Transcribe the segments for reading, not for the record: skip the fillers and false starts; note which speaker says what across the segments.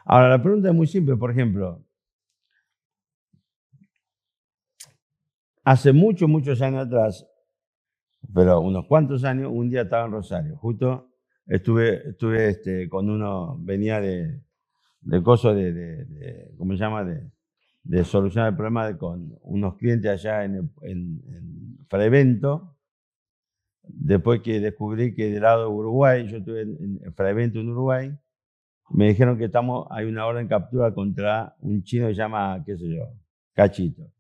Speaker 1: Ahora, la pregunta es muy simple. Por ejemplo, hace muchos años atrás, pero unos cuantos años, un día estaba en Rosario. Justo estuve con uno, venía de coso ¿cómo se llama? De solucionar el problema con unos clientes allá en Frevento. Después que descubrí que del lado de Uruguay, yo estuve en Frevento en Uruguay, me dijeron que hay una orden de captura contra un chino que se llama, qué sé yo, Cachito.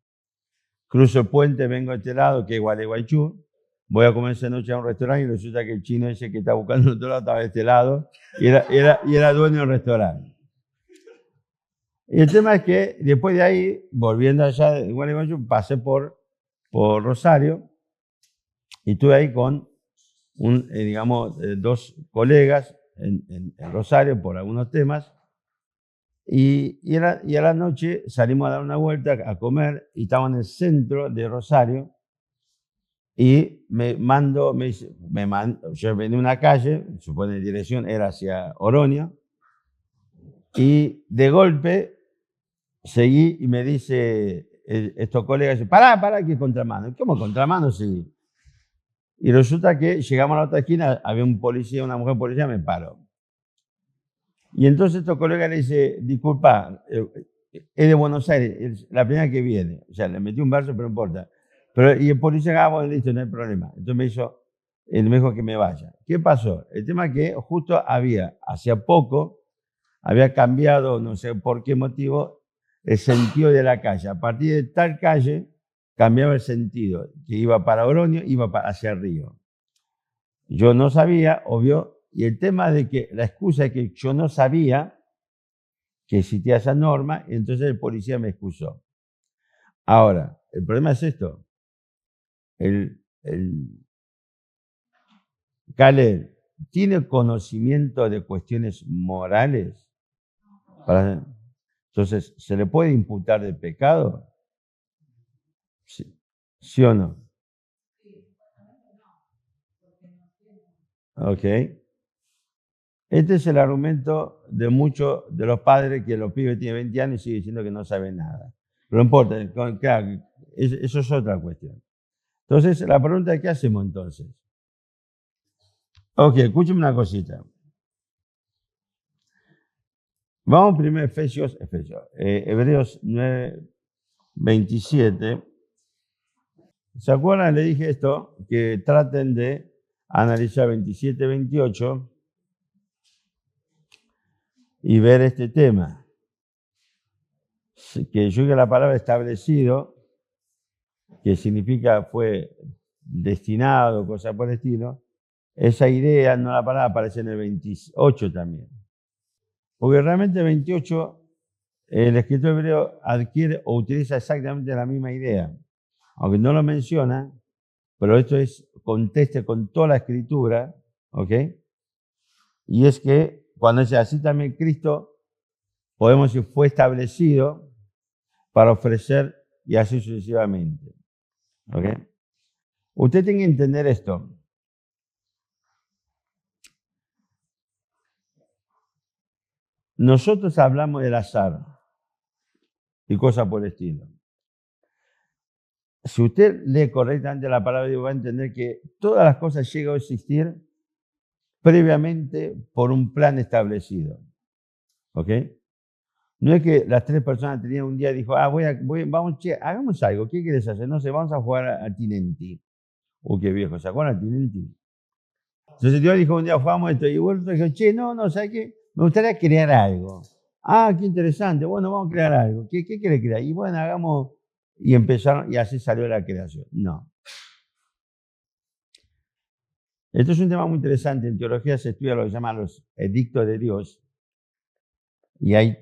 Speaker 1: Cruzo el puente, vengo a este lado, que es Gualeguaychú, voy a comer esa noche a un restaurante y resulta que el chino ese que está buscando en otro lado estaba de este lado y era dueño del restaurante. Y el tema es que después de ahí, volviendo allá de Gualeguaychú, pasé por Rosario y estuve ahí con digamos, dos colegas en Rosario por algunos temas. Y a la noche salimos a dar una vuelta a comer y estaba en el centro de Rosario y yo venía a una calle, supone dirección, era hacia Oroño, y de golpe seguí y me dice estos colegas, pará, que contramano. ¿Cómo contramano? Sí. Y resulta que llegamos a la otra esquina, había un policía, una mujer policía, me paró. Y entonces estos colegas le dice, disculpa, es de Buenos Aires, es la primera que viene. O sea, le metí un verso, pero no importa. Pero, y el policía, bueno, listo, no hay problema. Entonces me dijo que me vaya. ¿Qué pasó? El tema es que justo hacía poco, había cambiado, no sé por qué motivo, el sentido de la calle. A partir de tal calle, cambiaba el sentido, que iba para Oroño, hacia el río. Yo no sabía, obvio, y el tema de que la excusa es que yo no sabía que existía esa norma, y entonces el policía me excusó. Ahora, el problema es esto. Khaled, ¿tiene conocimiento de cuestiones morales? Entonces, ¿se le puede imputar de pecado? ¿Sí o no? Ok. Este es el argumento de muchos de los padres que los pibes tienen 20 años y siguen diciendo que no saben nada. Pero no importa, claro, eso es otra cuestión. Entonces, la pregunta es, ¿qué hacemos entonces? Ok, escúcheme una cosita. Vamos primero a Hebreos 9, 27. ¿Se acuerdan? Le dije esto, que traten de analizar 27, 28 y ver este tema. Que yo diga la palabra establecido, que significa fue destinado, cosa por el estilo, esa idea, no la palabra, aparece en el 28 también. Porque realmente el 28, el escritor hebreo adquiere o utiliza exactamente la misma idea. Aunque no lo menciona, pero esto conteste con toda la escritura, ¿ok? Y es que cuando dice así también Cristo, podemos decir, fue establecido para ofrecer y así sucesivamente, ¿ok? Usted tiene que entender esto. Nosotros hablamos del azar y cosas por el estilo. Si usted lee correctamente la palabra de Dios, va a entender que todas las cosas llegan a existir previamente por un plan establecido. ¿Ok? No es que las tres personas tenían un día y dijo, vamos, che, hagamos algo, ¿qué quieres hacer? No sé, vamos a jugar a Tinenti. Qué viejo, ¿se acuerdan a Tinenti? Entonces Dios dijo un día, jugamos esto, y vuelto dijo, che, no, ¿sabes qué? Me gustaría crear algo. Ah, qué interesante, bueno, vamos a crear algo. ¿Qué quiere crear? Y bueno, hagamos, y empezaron, y así salió la creación. No. Esto es un tema muy interesante. En teología se estudia lo que se llaman los edictos de Dios, y hay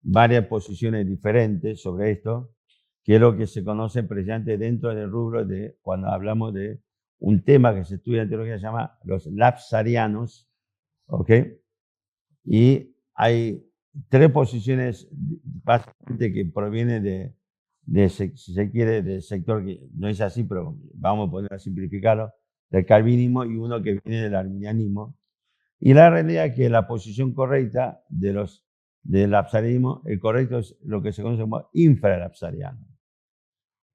Speaker 1: varias posiciones diferentes sobre esto, que es lo que se conoce precisamente dentro del rubro de cuando hablamos de un tema que se estudia en teología, se llama los lapsarianos, ¿ok? Y hay tres posiciones básicamente que provienen si se quiere, del sector que no es así, pero vamos a poner a simplificarlo, del calvinismo, y uno que viene del arminianismo. Y la realidad es que la posición correcta de los del lapsarianismo, el correcto es lo que se conoce como infralapsariano.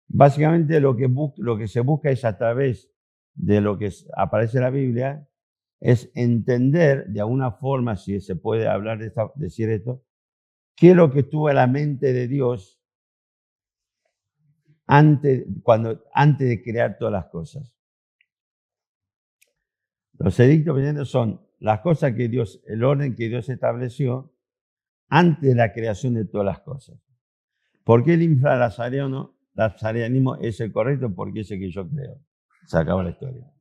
Speaker 1: Básicamente lo que se busca es, a través de lo que aparece en la Biblia, es entender de alguna forma, si se puede hablar decir esto, qué es lo que estuvo en la mente de Dios antes de crear todas las cosas. Los edictos son las cosas que Dios, el orden que Dios estableció antes de la creación de todas las cosas. ¿Por qué el infralapsarianismo es el correcto? Porque es el que yo creo. Se acabó la historia.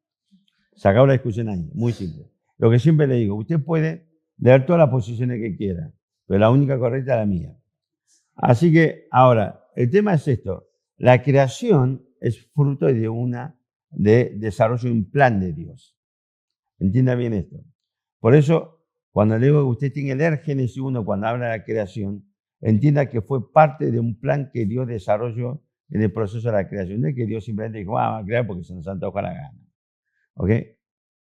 Speaker 1: Se acabó la discusión ahí, muy simple. Lo que siempre le digo, usted puede leer todas las posiciones que quiera, pero la única correcta es la mía. Así que ahora, el tema es esto. La creación es fruto de desarrollo de un plan de Dios. Entienda bien esto. Por eso, cuando le digo que usted tiene que leer Génesis 1 cuando habla de la creación, entienda que fue parte de un plan que Dios desarrolló en el proceso de la creación. No es que Dios simplemente dijo, vamos a crear porque se nos antoja la gana. ¿Ok?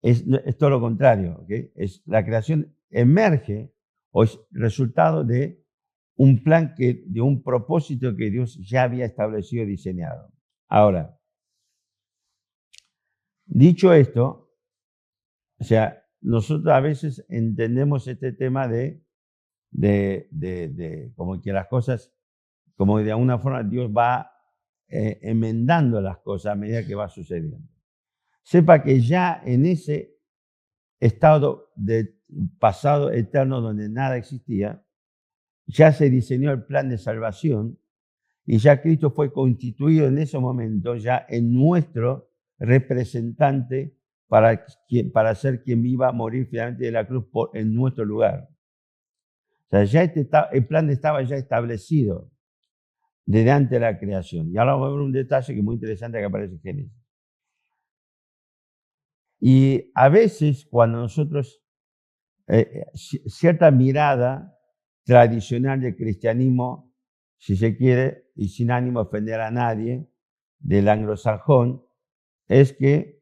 Speaker 1: Es todo lo contrario. ¿Ok? La creación emerge o es resultado de un plan, de un propósito que Dios ya había establecido y diseñado. Ahora, dicho esto, o sea, nosotros a veces entendemos este tema de como que las cosas, como de alguna forma Dios va enmendando las cosas a medida que va sucediendo. Sepa que ya en ese estado de pasado eterno donde nada existía, ya se diseñó el plan de salvación y ya Cristo fue constituido en ese momento ya en nuestro representante para ser quien iba a morir finalmente de la cruz en nuestro lugar. O sea, ya el plan estaba ya establecido desde antes de la creación. Y ahora vamos a ver un detalle que es muy interesante que aparece en Génesis. Y a veces cuando nosotros, cierta mirada tradicional del cristianismo, si se quiere, y sin ánimo de ofender a nadie, del anglosajón, es que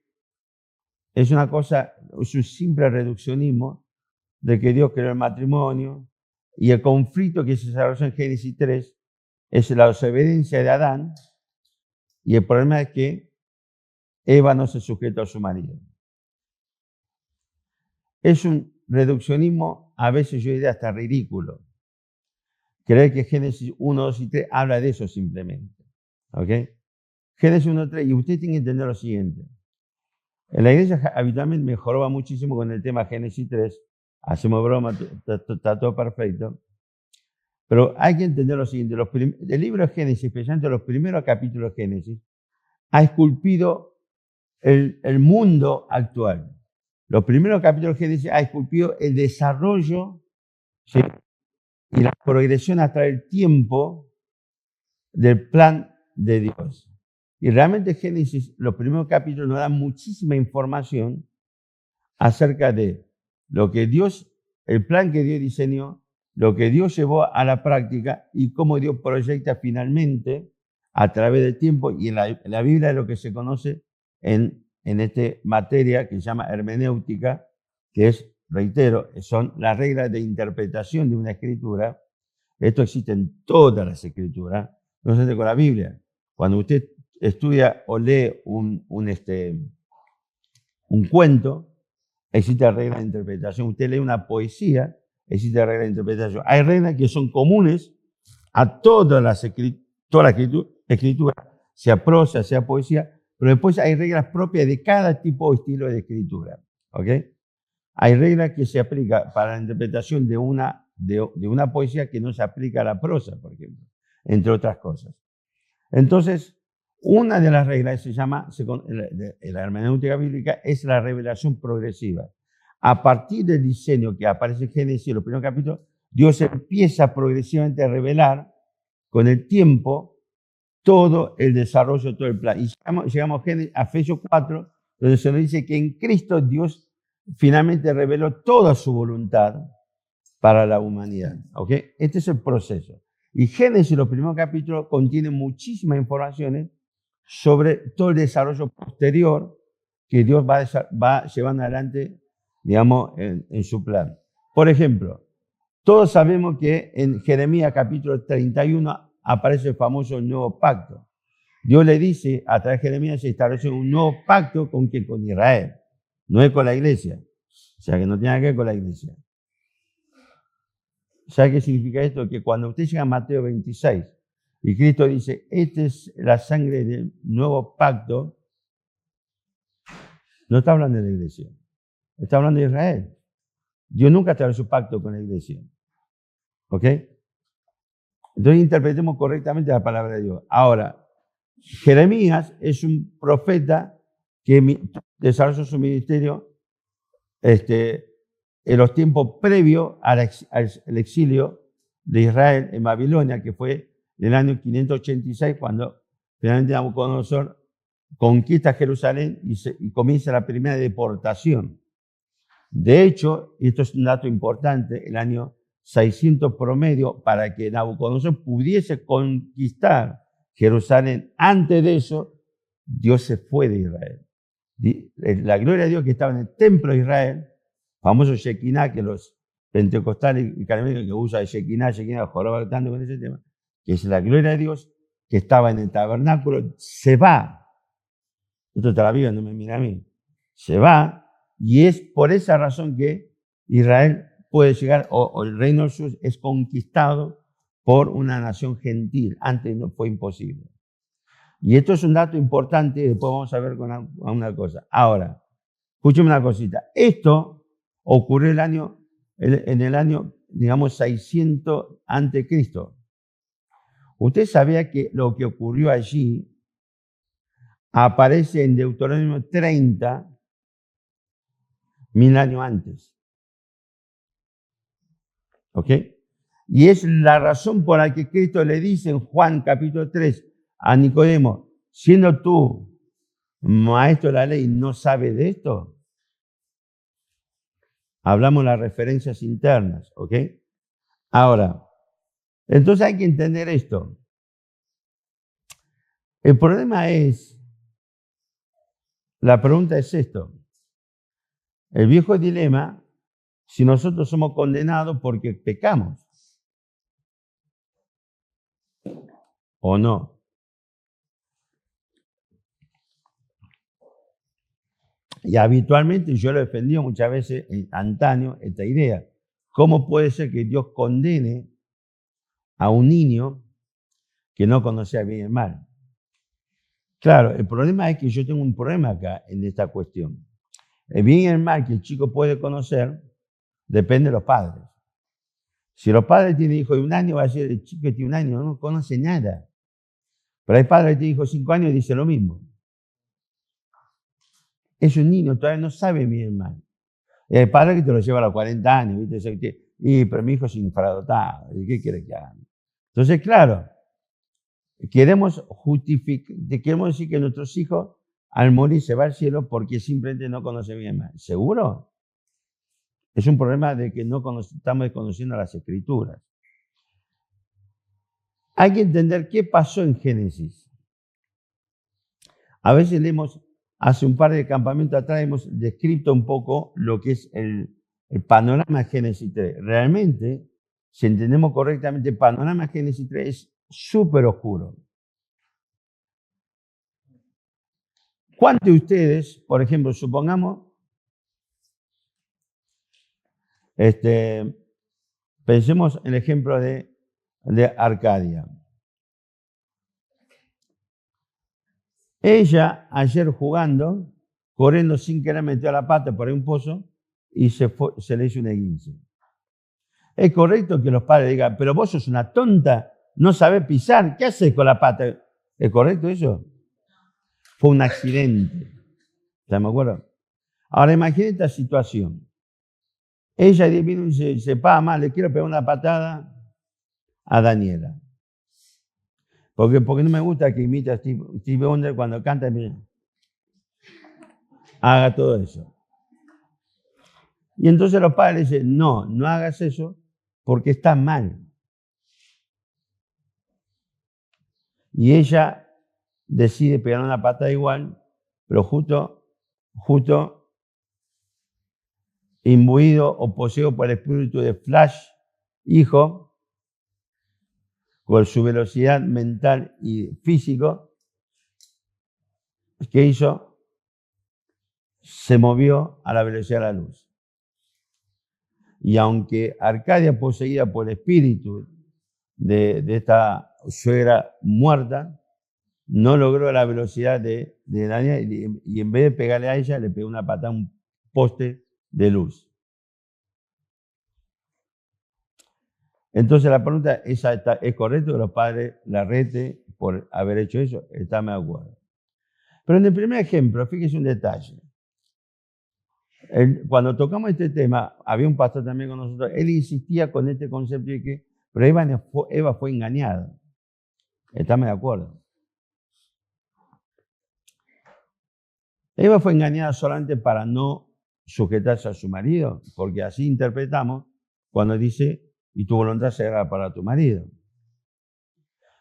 Speaker 1: es una cosa, es un simple reduccionismo de que Dios creó el matrimonio y el conflicto que se desarrolló en Génesis 3 es la desobediencia de Adán y el problema es que Eva no se sujetó a su marido. Es un reduccionismo, a veces yo diría hasta ridículo. Creer que Génesis 1, 2 y 3 habla de eso simplemente. ¿Ok? Génesis 1, 3, y usted tiene que entender lo siguiente. En la iglesia habitualmente me joroba muchísimo con el tema Génesis 3. Hacemos broma, está todo perfecto. Pero hay que entender lo siguiente. El libro de Génesis, especialmente los primeros capítulos de Génesis, ha esculpido el mundo actual. Los primeros capítulos de Génesis ha esculpido el desarrollo, ¿sí?, y la progresión hasta el tiempo del plan de Dios. Y realmente Génesis, los primeros capítulos nos dan muchísima información acerca de lo que Dios, el plan que Dios diseñó, lo que Dios llevó a la práctica y cómo Dios proyecta finalmente a través del tiempo y en la Biblia lo que se conoce en esta materia que se llama hermenéutica, que es, reitero, son las reglas de interpretación de una escritura. Esto existe en todas las escrituras, no solamente con la Biblia. Cuando usted estudia o lee un cuento, existe reglas de interpretación. Usted lee una poesía, existe reglas de interpretación. Hay reglas que son comunes a toda la escritura, sea prosa, sea poesía, pero después hay reglas propias de cada tipo de estilo de escritura. ¿Ok? Hay reglas que se aplican para la interpretación de una poesía que no se aplica a la prosa, por ejemplo, entre otras cosas. Entonces, una de las reglas se llama, en la hermenéutica bíblica, es la revelación progresiva. A partir del diseño que aparece en Génesis, en los primeros capítulos, Dios empieza progresivamente a revelar con el tiempo todo el desarrollo, todo el plan. Y llegamos a Efesios 4, donde se nos dice que en Cristo Dios finalmente reveló toda su voluntad para la humanidad. ¿Ok? Este es el proceso. Y Génesis, los primeros capítulos, contienen muchísimas informaciones sobre todo el desarrollo posterior que Dios va llevando adelante, digamos, en su plan. Por ejemplo, Todos sabemos que en Jeremías capítulo 31 aparece el famoso nuevo pacto. Dios le dice, a través de Jeremías se establece un nuevo pacto con Israel, no es con la iglesia. O sea que no tiene nada que ver con la iglesia. ¿Sabe qué significa esto? Que cuando usted llega a Mateo 26 y Cristo dice, esta es la sangre del nuevo pacto, no está hablando de la iglesia, está hablando de Israel. Dios nunca estableció pacto con la iglesia. ¿Ok? Entonces interpretemos correctamente la palabra de Dios. Ahora, Jeremías es un profeta que desarrolló su ministerio en los tiempos previos al exilio de Israel en Babilonia, que fue en el año 586, cuando finalmente Nabucodonosor conquista Jerusalén y comienza la primera deportación. De hecho, y esto es un dato importante, el año 600 promedio, para que Nabucodonosor pudiese conquistar Jerusalén. Antes de eso, Dios se fue de Israel. La gloria de Dios que estaba en el templo de Israel, famoso Shekinah, que los pentecostales y católicos que usan Shekinah, joroba tanto con ese tema, que es la gloria de Dios que estaba en el tabernáculo, se va. Esto está la Biblia, no me mira a mí. Se va, y es por esa razón que Israel puede llegar, o el reino del sur es conquistado por una nación gentil. Antes no fue imposible. Y esto es un dato importante, y después vamos a ver con una cosa. Ahora, escúcheme una cosita. Esto ocurrió en el año, digamos, 600 antes de Cristo. Usted sabía que lo que ocurrió allí aparece en Deuteronomio 30, 1000 años antes. ¿Ok? Y es la razón por la que Cristo le dice en Juan capítulo 3 a Nicodemo, siendo tú maestro de la ley, ¿no sabes de esto? Hablamos de las referencias internas, ¿ok? Ahora, entonces hay que entender esto. El problema es, la pregunta es esto. El viejo dilema, si nosotros somos condenados porque pecamos, ¿o no? Y habitualmente yo lo he defendido muchas veces antaño esta idea. ¿Cómo puede ser que Dios condene a un niño que no conocía bien el mal? Claro, el problema es que yo tengo un problema acá en esta cuestión. El bien y el mal que el chico puede conocer depende de los padres. Si los padres tienen hijos de 1 año, va a decir el chico que tiene 1 año no conoce nada. Pero hay padres que tienen hijos de 5 años y dicen lo mismo. Es un niño, todavía no sabe bien el mal. Y hay padres que te lo llevan a los 40 años, ¿viste? Pero mi hijo es infradotado, ¿qué quiere que haga? Entonces, claro, queremos decir que nuestros hijos al morir se van al cielo porque simplemente no conocen bien el mal. ¿Seguro? Es un problema de que no estamos desconociendo las Escrituras. Hay que entender qué pasó en Génesis. A veces leemos, hace un par de campamentos atrás hemos descrito un poco lo que es el panorama de Génesis 3. Realmente, si entendemos correctamente, el panorama de Génesis 3 es súper oscuro. ¿Cuántos de ustedes, por ejemplo, supongamos, pensemos en el ejemplo de Arcadia? Ella ayer jugando, corriendo sin querer metió la pata por un pozo y se le hizo un esguince. Es correcto que los padres digan, pero vos sos una tonta, no sabés pisar, ¿qué haces con la pata? ¿Es correcto eso? Fue un accidente. ¿Ya me acuerdo? Ahora imagínate esta situación. Ella vino y dice, mamá, le quiero pegar una patada a Daniela. Porque no me gusta que imite a Steve Wonder cuando canta. Haga todo eso. Y entonces los padres dicen, no hagas eso porque está mal. Y ella decide pegar una patada igual, pero justo imbuido o poseído por el espíritu de Flash, hijo, con su velocidad mental y físico, ¿qué hizo? Se movió a la velocidad de la luz. Y aunque Arcadia, poseída por el espíritu de esta suegra muerta, no logró la velocidad de Daniel y en vez de pegarle a ella, le pegó una patada a un poste de luz. Entonces la pregunta es correcto que los padres la reten por haber hecho eso. Estamos de acuerdo. Pero en el primer ejemplo, fíjese un detalle. Cuando tocamos este tema, había un pastor también con nosotros, él insistía con este concepto de que pero Eva fue engañada. Estamos de acuerdo. Eva fue engañada solamente para no sujetarse a su marido, porque así interpretamos cuando dice, y tu voluntad será para tu marido.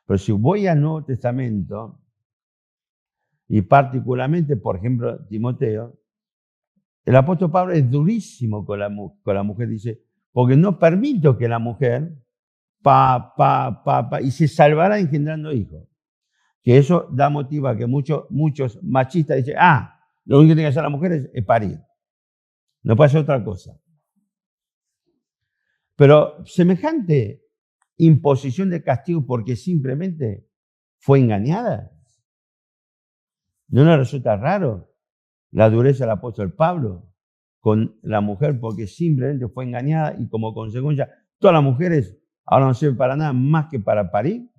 Speaker 1: Pero si voy al Nuevo Testamento, y particularmente, por ejemplo, Timoteo, el apóstol Pablo es durísimo con la mujer, dice, porque no permito que la mujer y se salvará engendrando hijos. Que eso da motivo a que muchos machistas dicen, lo único que tiene que hacer la mujer es parir. No puede hacer otra cosa. Pero semejante imposición de castigo porque simplemente fue engañada. ¿No le resulta raro la dureza del apóstol Pablo con la mujer porque simplemente fue engañada y como consecuencia todas las mujeres ahora no sirven para nada más que para parir?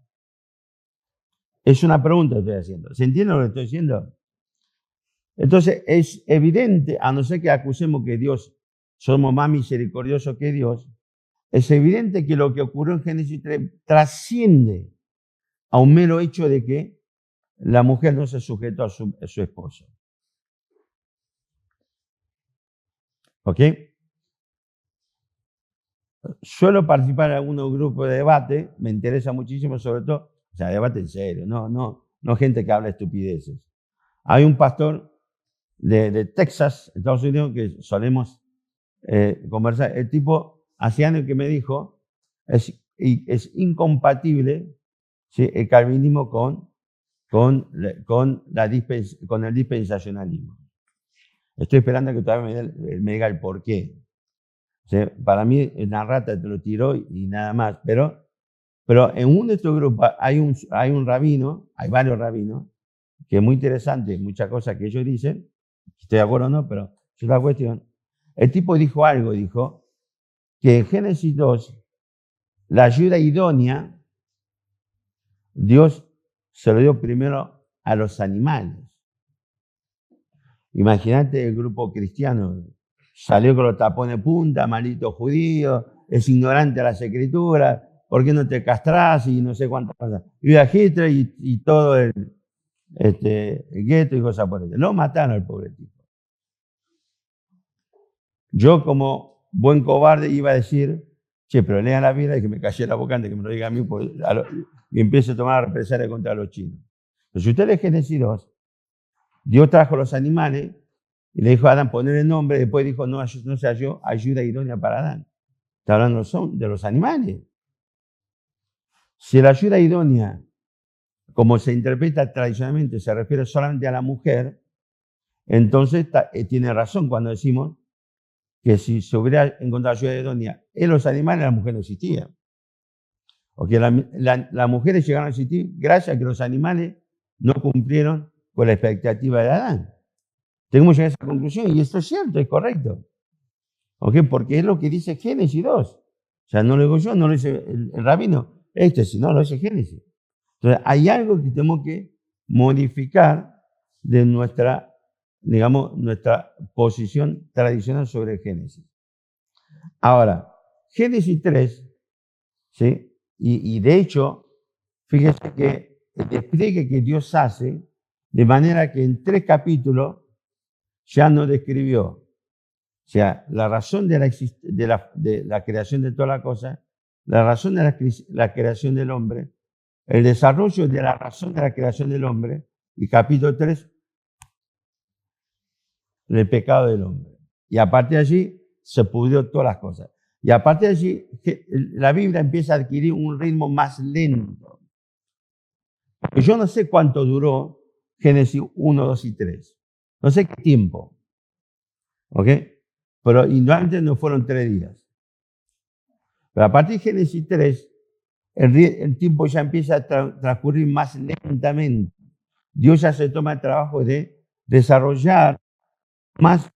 Speaker 1: Es una pregunta que estoy haciendo. ¿Se entiende lo que estoy diciendo? Entonces es evidente, a no ser que acusemos que Dios somos más misericordiosos que Dios, es evidente que lo que ocurrió en Génesis 3 trasciende a un mero hecho de que la mujer no se sujetó a su esposo. ¿Ok? Suelo participar en algunos grupos de debate, me interesa muchísimo, sobre todo, o sea, debate en serio, no gente que habla estupideces. Hay un pastor de Texas, Estados Unidos, que solemos conversar. El tipo hace años que me dijo, es incompatible, ¿sí?, el calvinismo con el dispensacionalismo. Estoy esperando que todavía me diga el por qué. O sea, para mí, una rata te lo tiró y nada más. Pero en uno de estos grupos hay un rabino, hay varios rabinos, que es muy interesante, muchas cosas que ellos dicen, estoy de acuerdo o no, pero es la cuestión. El tipo dijo algo, dijo que en Génesis 2, la ayuda idónea, Dios se lo dio primero a los animales. Imagínate el grupo cristiano, salió con los tapones de punta, maldito judío, es ignorante a las escrituras, ¿por qué no te castrás? Y no sé cuántas cosas. Y a Hitler y todo el gueto y cosas por eso. Lo mataron al pobre tipo. Yo como buen cobarde iba a decir, che, pero lean la Biblia y que me callé la boca antes que me lo diga a mí y empiece a tomar represalia contra los chinos. Pero si usted lee Génesis 2, Dios trajo los animales y le dijo a Adán poner el nombre, después dijo no se halló ayuda idónea para Adán. Está hablando de los animales. Si la ayuda idónea, como se interpreta tradicionalmente, se refiere solamente a la mujer, entonces tiene razón cuando decimos que si se hubiera encontrado ayuda idónea en los animales, la mujer no existía. Porque las mujeres llegaron a existir gracias a que los animales no cumplieron con la expectativa de Adán. Tenemos que llegar a esa conclusión y esto es cierto, es correcto. ¿Okay? Porque es lo que dice Génesis 2. O sea, no lo digo yo, no lo dice el rabino, sino lo dice Génesis. Entonces, hay algo que tenemos que modificar de nuestra posición tradicional sobre el Génesis. Ahora, Génesis 3, ¿sí? Y de hecho, fíjese que el despliegue que Dios hace, de manera que en 3 capítulos ya nos describió, o sea, la razón de la creación de toda la cosa, la razón de la creación del hombre, el desarrollo de la razón de la creación del hombre, y capítulo 3, el pecado del hombre. Y a partir de allí se pudrió todas las cosas. Y a partir de allí, la Biblia empieza a adquirir un ritmo más lento. Yo no sé cuánto duró Génesis 1, 2 y 3. No sé qué tiempo. ¿Ok? Pero indudablemente no fueron 3 días. Pero a partir de Génesis 3, el tiempo ya empieza a transcurrir más lentamente. Dios ya se toma el trabajo de desarrollar más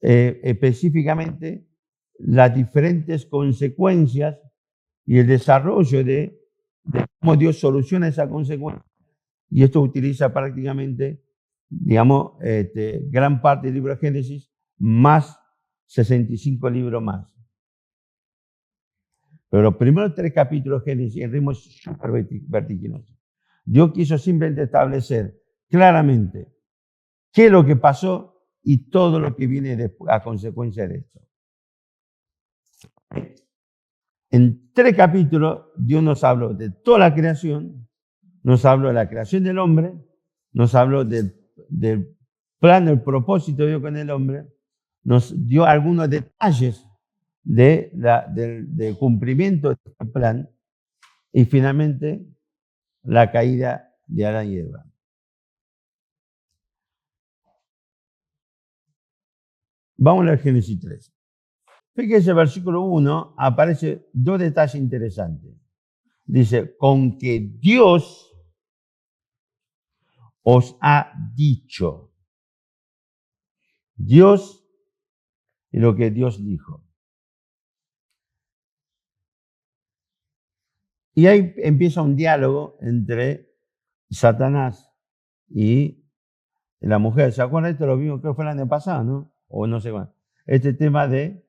Speaker 1: específicamente las diferentes consecuencias y el desarrollo de cómo Dios soluciona esa consecuencia. Y esto utiliza prácticamente, digamos, gran parte del libro de Génesis, más 65 libros más. Pero los primeros 3 capítulos de Génesis, el ritmo es súper vertiginoso. Dios quiso simplemente establecer claramente qué es lo que pasó y todo lo que viene a consecuencia de esto. En 3 capítulos, Dios nos habló de toda la creación, nos habló de la creación del hombre, nos habló del plan, del propósito de Dios con el hombre, nos dio algunos detalles del cumplimiento de este plan y finalmente la caída de Adán y Eva. Vamos a leer Génesis 3. Fíjense, el versículo 1 aparece 2 detalles interesantes. Dice, con que Dios os ha dicho. Dios y lo que Dios dijo. Y ahí empieza un diálogo entre Satanás y la mujer. ¿Se acuerdan? Esto lo vimos, creo que fue el año pasado, ¿no? O no sé cuándo. Este tema de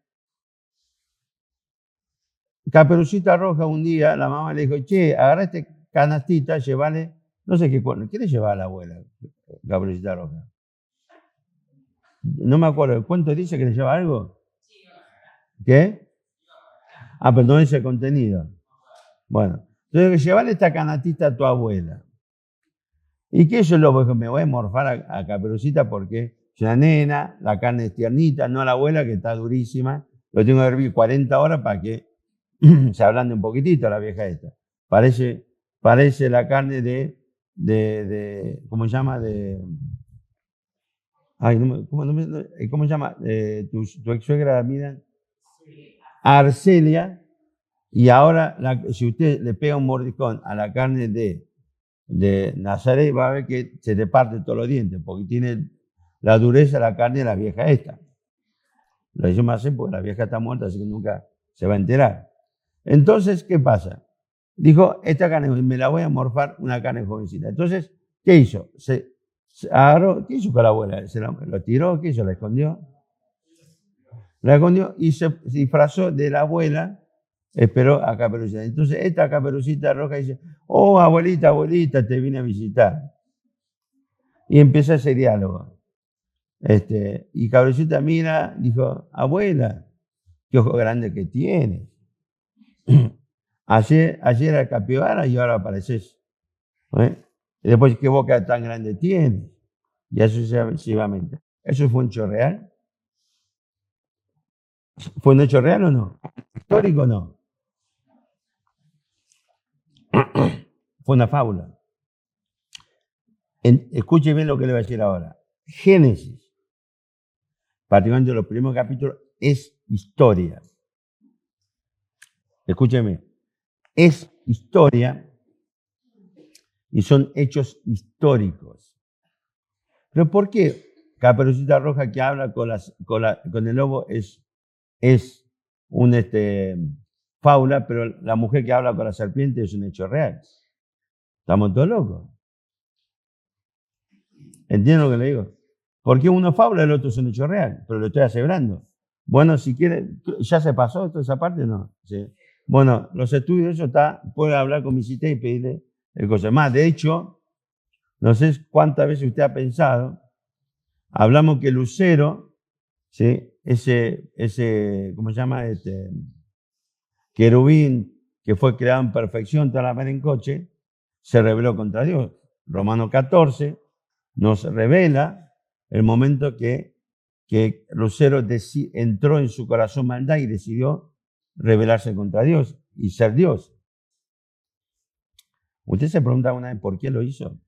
Speaker 1: Caperucita Roja. Un día la mamá le dijo, che, agarra este canastita, llévale, no sé qué le llevaba a la abuela, Caperucita Roja. No me acuerdo, ¿el cuento dice que le lleva algo? ¿Qué? Ah, pero no dice el contenido. Bueno, entonces llévale esta canastita a tu abuela. ¿Y qué yo lo me voy a morfar a Caperucita porque es una nena, la carne es tiernita, no a la abuela que está durísima? Lo tengo que hervir 40 horas para que se ablande un poquitito la vieja esta. Parece la carne ¿cómo se llama? Ay, ¿cómo se llama? Tu ex suegra, mira. Arcelia. Y ahora, si usted le pega un mordiscón a la carne de Nazaret, va a ver que se le parte todos los dientes, porque tiene la dureza de la carne de la vieja esta. Lo hizo más porque la vieja está muerta, así que nunca se va a enterar. Entonces, ¿qué pasa? Dijo, esta carne me la voy a morfar una carne jovencita. Entonces, ¿qué hizo? Se agarró, ¿qué hizo con la abuela? ¿Lo tiró? ¿Qué hizo? ¿La escondió? La escondió y se disfrazó de la abuela. Esperó a Caperucita. Entonces, esta Caperucita Roja dice, oh, abuelita, abuelita, te vine a visitar. Y empieza ese diálogo. Y Caperucita mira, dijo, abuela, qué ojo grande que tienes. Ayer era capibara y ahora apareces. Y después, qué boca tan grande tienes. Y así sucesivamente. ¿Eso fue un hecho real? ¿Fue un hecho real o no? ¿Histórico o no? Fue una fábula. Escuche bien lo que le voy a decir ahora. Génesis, particularmente los primeros capítulos, es historia. Escúcheme, es historia y son hechos históricos. Pero ¿por qué Caperucita Roja que habla con el lobo es un fábula, pero la mujer que habla con la serpiente es un hecho real? ¿Estamos todos locos? ¿Entienden lo que le digo? Porque uno es fábula y el otro es un hecho real, pero lo estoy asegurando. Bueno, si quiere, ¿ya se pasó toda esa parte? No. ¿Sí? Bueno, los estudios, eso puede hablar con mi cita y pedirle el cosa. Más, de hecho, no sé cuántas veces usted ha pensado, hablamos que Lucero, ¿sí? ¿Cómo se llama? Querubín, que fue creado en perfección, toda la en coche, se rebeló contra Dios. Romano 14 nos revela el momento que Lucero entró en su corazón maldad y decidió rebelarse contra Dios y ser Dios. Usted se pregunta una vez por qué lo hizo.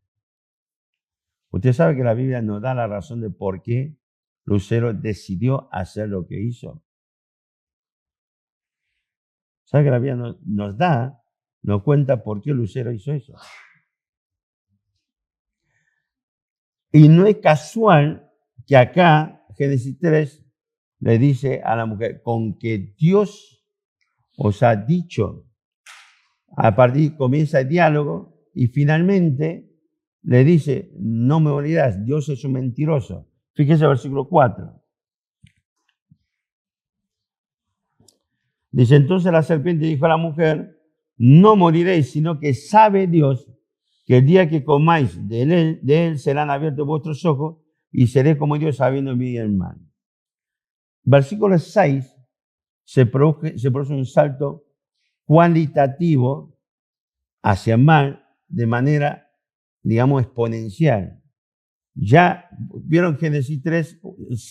Speaker 1: Usted sabe que la Biblia nos da la razón de por qué Lucero decidió hacer lo que hizo. ¿Sabe que la Biblia nos cuenta por qué Lucero hizo eso? Y no es casual que acá, Génesis 3, le dice a la mujer, con que Dios os ha dicho. A partir comienza el diálogo y finalmente le dice, no me olvidarás, Dios es un mentiroso. Fíjese el versículo 4. Dice, entonces la serpiente dijo a la mujer, no moriréis, sino que sabe Dios que el día que comáis de él serán abiertos vuestros ojos y seré como Dios sabiendo el bien y el mal. Versículo 6 se produce un salto cualitativo hacia mal de manera, digamos, exponencial. Ya vieron Génesis 3,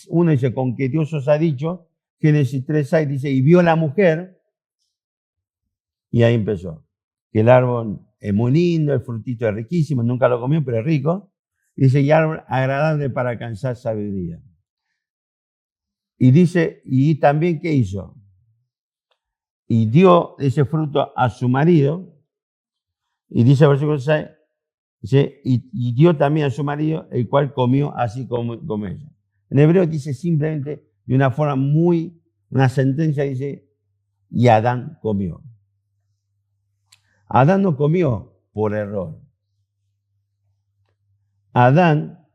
Speaker 1: uno dice, con que Dios os ha dicho, Génesis 3, 6 dice, y vio la mujer, y ahí empezó, que el árbol es muy lindo, el frutito es riquísimo, nunca lo comió, pero es rico, dice, y árbol agradable para alcanzar sabiduría. Y dice, y también, ¿qué hizo? Y dio ese fruto a su marido, y dice el versículo 6, dice, y dio también a su marido, el cual comió así como ella. En hebreo dice simplemente, de una forma una sentencia dice, y Adán comió. Adán no comió por error. Adán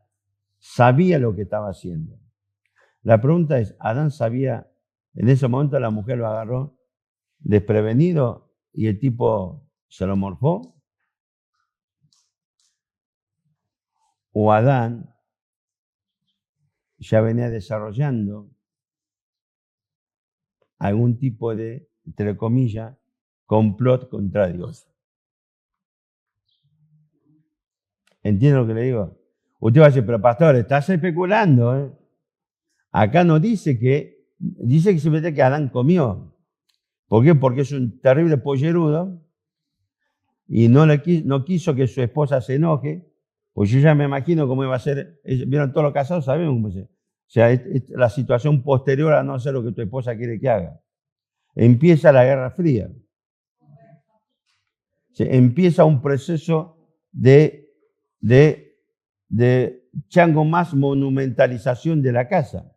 Speaker 1: sabía lo que estaba haciendo. La pregunta es, ¿Adán sabía? En ese momento la mujer lo agarró desprevenido y el tipo se lo morfó. O Adán ya venía desarrollando algún tipo de, entre comillas, complot contra Dios. ¿Entiende lo que le digo? Usted va a decir, pero pastor, estás especulando, ¿eh? Acá no dice dice que simplemente que Adán comió. ¿Por qué? Porque es un terrible pollerudo y no quiso que su esposa se enoje, pues yo ya me imagino cómo iba a ser. Vieron todos los casados, sabemos cómo es. O sea, es la situación posterior a no hacer lo que tu esposa quiere que haga. Empieza la Guerra Fría. Empieza un proceso de chango más monumentalización de la casa.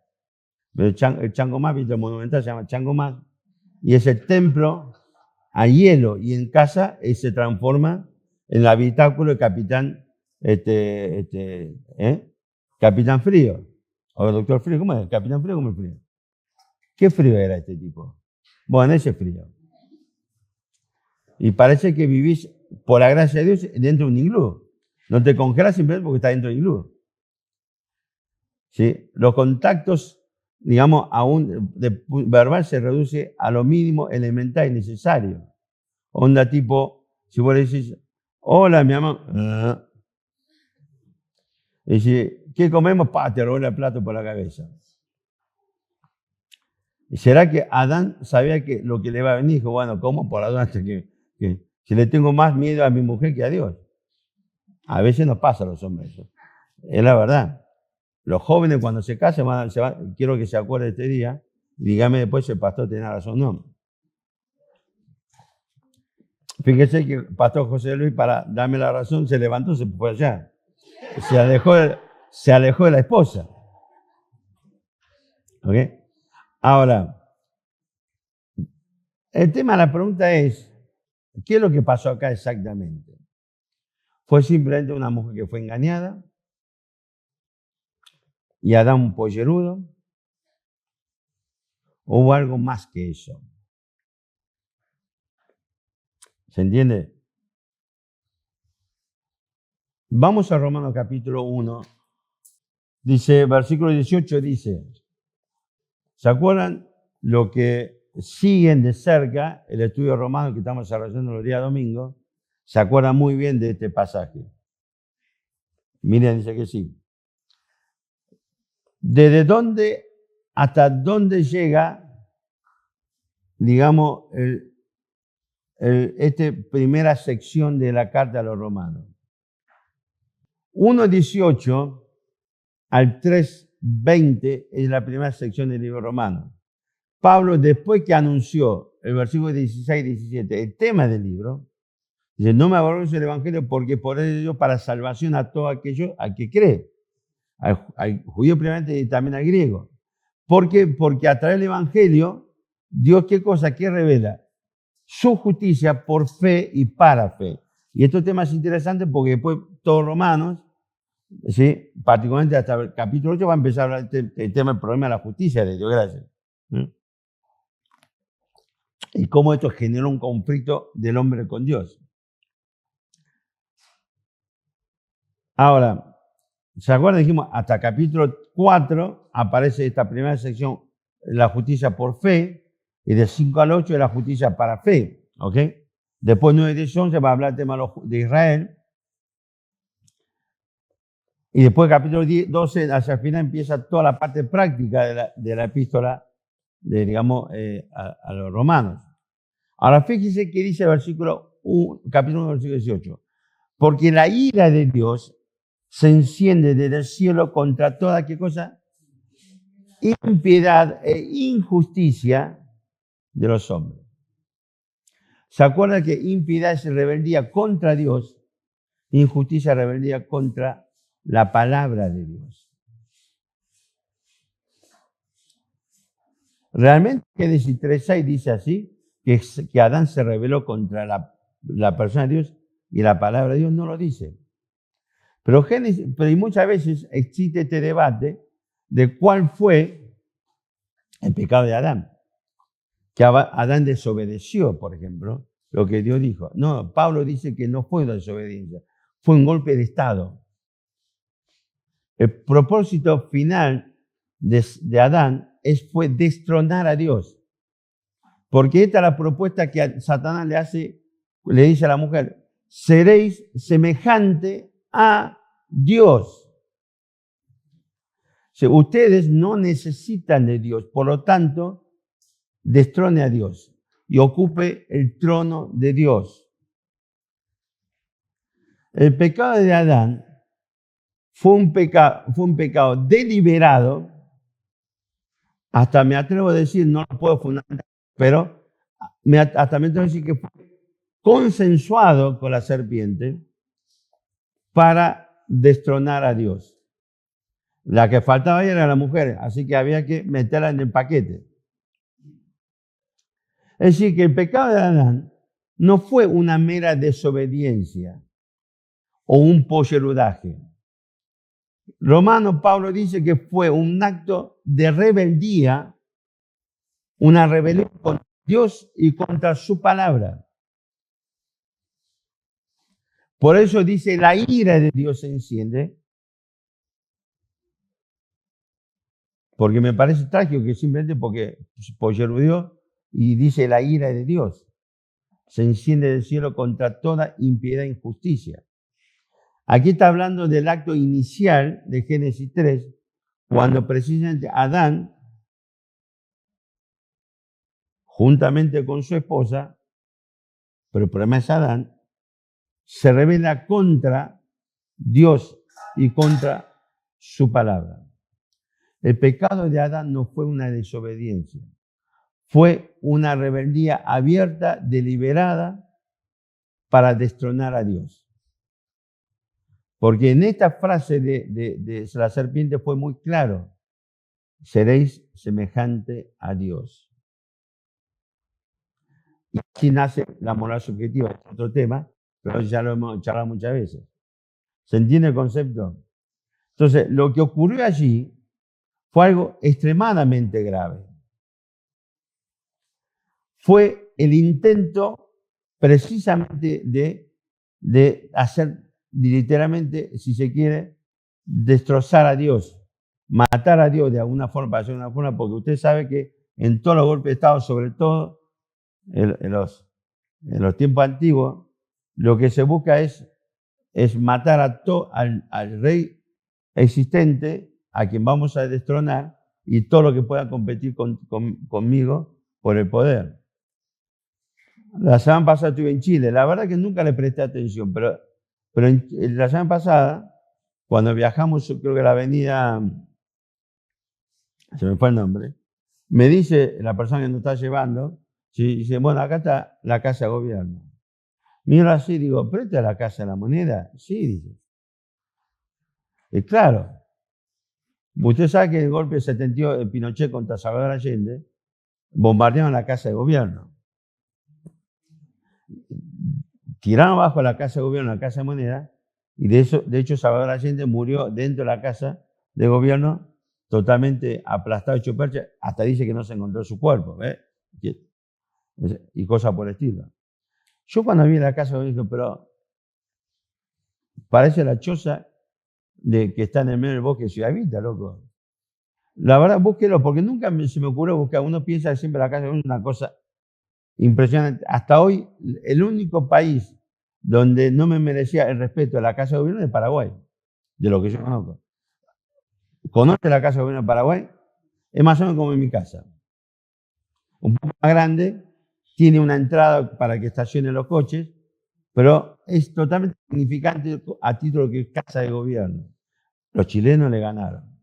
Speaker 1: El chango más, ¿viste? Monumental se llama chango más. Y ese templo a hielo y en casa se transforma en el habitáculo de Capitán, Capitán Frío. O Doctor Frío, ¿cómo es? Capitán Frío, ¿cómo es frío? ¿Qué frío era este tipo? Bueno, ese frío. Y parece que vivís, por la gracia de Dios, dentro de un iglú. No te congelas simplemente porque estás dentro del iglú. ¿Sí? Los contactos, digamos, aún verbal se reduce a lo mínimo elemental y necesario. Onda tipo, si vos le decís, hola, mi amor. Y si, ¿qué comemos? Te robó el plato por la cabeza. ¿Será que Adán sabía que lo que le iba a venir? Dijo, bueno, ¿cómo? Por la duda, que si le tengo más miedo a mi mujer que a Dios. A veces nos pasa a los hombres. Es la verdad. Los jóvenes cuando se casen, quiero que se acuerde de este día y dígame después si el pastor tenía razón o no. Fíjese que el pastor José Luis, para darme la razón, se levantó, se fue allá. Se alejó de la esposa. ¿Ok? Ahora, el tema de la pregunta es, ¿qué es lo que pasó acá exactamente? ¿Fue simplemente una mujer que fue engañada? ¿Y Adán un pollerudo? ¿O hubo algo más que eso? ¿Se entiende? Vamos a Romanos capítulo 1. Dice, versículo 18 dice, ¿se acuerdan lo que siguen de cerca el estudio romano que estamos desarrollando los días domingos? ¿Se acuerdan muy bien de este pasaje? Miren, dice que sí. ¿Desde dónde hasta dónde llega digamos, esta primera sección de la carta a los romanos. 1:18 al 3:20 es la primera sección del libro romano. Pablo, después que anunció el versículo 16 y 17, el tema del libro, dice, no me avergüenzo del evangelio porque por ello para salvación a todo aquello al que cree, al judío primeramente y también al griego. ¿Por qué? Porque a través del evangelio, Dios, ¿qué cosa? ¿Qué revela? Su justicia por fe y para fe. Y estos temas es interesante porque después todos Romanos, ¿sí?, particularmente hasta el capítulo 8, va a empezar a hablar del tema del problema de la justicia de Dios. Gracias. Y cómo esto generó un conflicto del hombre con Dios. Ahora, ¿se acuerdan? Dijimos, hasta capítulo 4 aparece esta primera sección, la justicia por fe, y de 5 al 8 es la justicia para fe, ¿ok? Después 9 y 10 11 va a hablar del tema de Israel. Y después capítulo 12 hacia el final empieza toda la parte práctica de la epístola, digamos, a los romanos. Ahora fíjense que dice el versículo 1, capítulo 1, versículo 18. Porque la ira de Dios se enciende desde el cielo contra toda, ¿qué cosa? Impiedad e injusticia de los hombres. ¿Se acuerdan que impiedad es rebeldía contra Dios? Injusticia es rebeldía contra la palabra de Dios. Realmente Génesis 3:6 dice así, que Adán se rebeló contra la persona de Dios y la palabra de Dios no lo dice. Pero muchas veces existe este debate de cuál fue el pecado de Adán. Que Adán desobedeció, por ejemplo, lo que Dios dijo. No, Pablo dice que no fue una desobediencia, fue un golpe de Estado. El propósito final de Adán fue destronar a Dios. Porque esta es la propuesta que Satanás le dice a la mujer, seréis semejante a Dios. O sea, ustedes no necesitan de Dios, por lo tanto, destrone a Dios y ocupe el trono de Dios. El pecado de Adán fue un pecado deliberado, hasta me atrevo a decir, no lo puedo fundamentar, pero hasta me atrevo a decir que fue consensuado con la serpiente para destronar a Dios. La que faltaba ahí era la mujer, así que había que meterla en el paquete. Es decir, que el pecado de Adán no fue una mera desobediencia o un pollerudaje. Romano Pablo dice que fue un acto de rebeldía, una rebelión contra Dios y contra su palabra. Por eso dice, la ira de Dios se enciende, porque me parece trágico que simplemente porque pollerudeó y dice la ira de Dios se enciende del cielo contra toda impiedad e injusticia. Aquí está hablando del acto inicial de Génesis 3, cuando precisamente Adán, juntamente con su esposa, pero el problema es Adán, se rebela contra Dios y contra su palabra. El pecado de Adán no fue una desobediencia, fue una rebeldía abierta, deliberada, para destronar a Dios. Porque en esta frase de la serpiente fue muy claro, seréis semejante a Dios. Y así nace la moral subjetiva, es otro tema, pero ya lo hemos charlado muchas veces. ¿Se entiende el concepto? Entonces, lo que ocurrió allí fue algo extremadamente grave. Fue el intento precisamente de hacer literalmente, si se quiere, destrozar a Dios, matar a Dios de alguna forma, para hacer una forma, porque usted sabe que en todos los golpes de Estado, sobre todo en los tiempos antiguos, lo que se busca es matar al rey existente, a quien vamos a destronar, y todo lo que pueda competir conmigo por el poder. La semana pasada estuve en Chile. La verdad que nunca le presté atención, pero la semana pasada, cuando viajamos, yo creo que la avenida, se me fue el nombre, me dice la persona que nos está llevando, sí, dice, bueno, acá está la Casa de Gobierno. Miro así, digo, ¿pero esta es la Casa de la Moneda? Sí, dice. Y claro, usted sabe que el golpe de 72 de Pinochet contra Salvador Allende bombardearon la Casa de Gobierno. Tiraron abajo la Casa de Gobierno, la Casa de Moneda, y de hecho Salvador Allende murió dentro de la Casa de Gobierno totalmente aplastado, hecho percha, hasta dice que no se encontró su cuerpo, ¿ves? Y cosas por el estilo. Yo cuando vi la Casa de Gobierno dije, pero parece la choza de que está en el medio del bosque de Ciudad Vista, loco. La verdad, búsquelo, porque nunca se me ocurrió buscar. Uno piensa que siempre la Casa de Gobierno es una cosa impresionante. Hasta hoy, el único país donde no me merecía el respeto de la Casa de Gobierno es Paraguay, de lo que yo conozco. ¿Conoce la Casa de Gobierno de Paraguay? Es más o menos como en mi casa. Un poco más grande, tiene una entrada para que estacionen los coches, pero es totalmente significante a título que es Casa de Gobierno. Los chilenos le ganaron.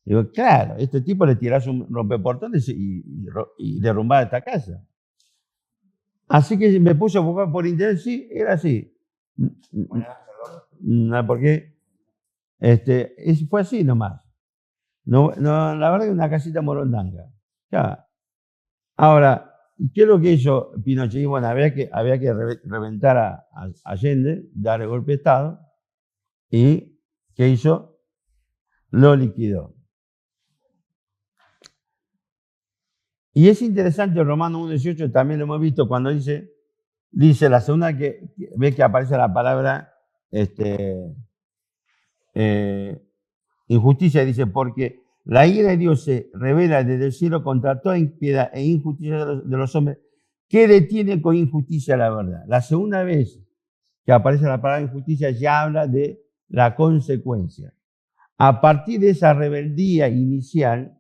Speaker 1: Digo, claro, este tipo le tirás un rompeportones y derrumbar esta casa. Así que me puse a buscar por internet, sí, era así. Porque fue así nomás. No, la verdad que una casita morondanga. Ya. Ahora, ¿qué es lo que hizo Pinochet? Y bueno, había que reventar a Allende, darle golpe de Estado, y ¿qué hizo? Lo liquidó. Y es interesante, Romanos 1:18 también lo hemos visto cuando dice la segunda que ve que aparece la palabra injusticia, dice, porque la ira de Dios se revela desde el cielo contra toda impiedad e injusticia de los hombres que detienen con injusticia la verdad. La segunda vez que aparece la palabra injusticia ya habla de la consecuencia. A partir de esa rebeldía inicial,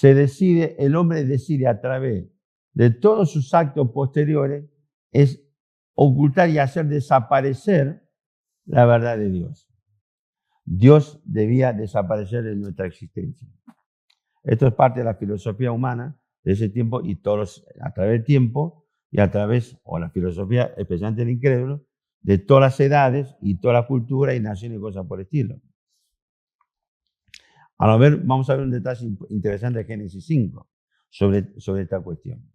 Speaker 1: el hombre decide a través de todos sus actos posteriores, es ocultar y hacer desaparecer la verdad de Dios. Dios debía desaparecer de nuestra existencia. Esto es parte de la filosofía humana de ese tiempo y a través del tiempo y a través, o la filosofía, especialmente el incrédulo, de todas las edades y toda la cultura y naciones y cosas por el estilo. Vamos a ver un detalle interesante de Génesis 5 sobre esta cuestión.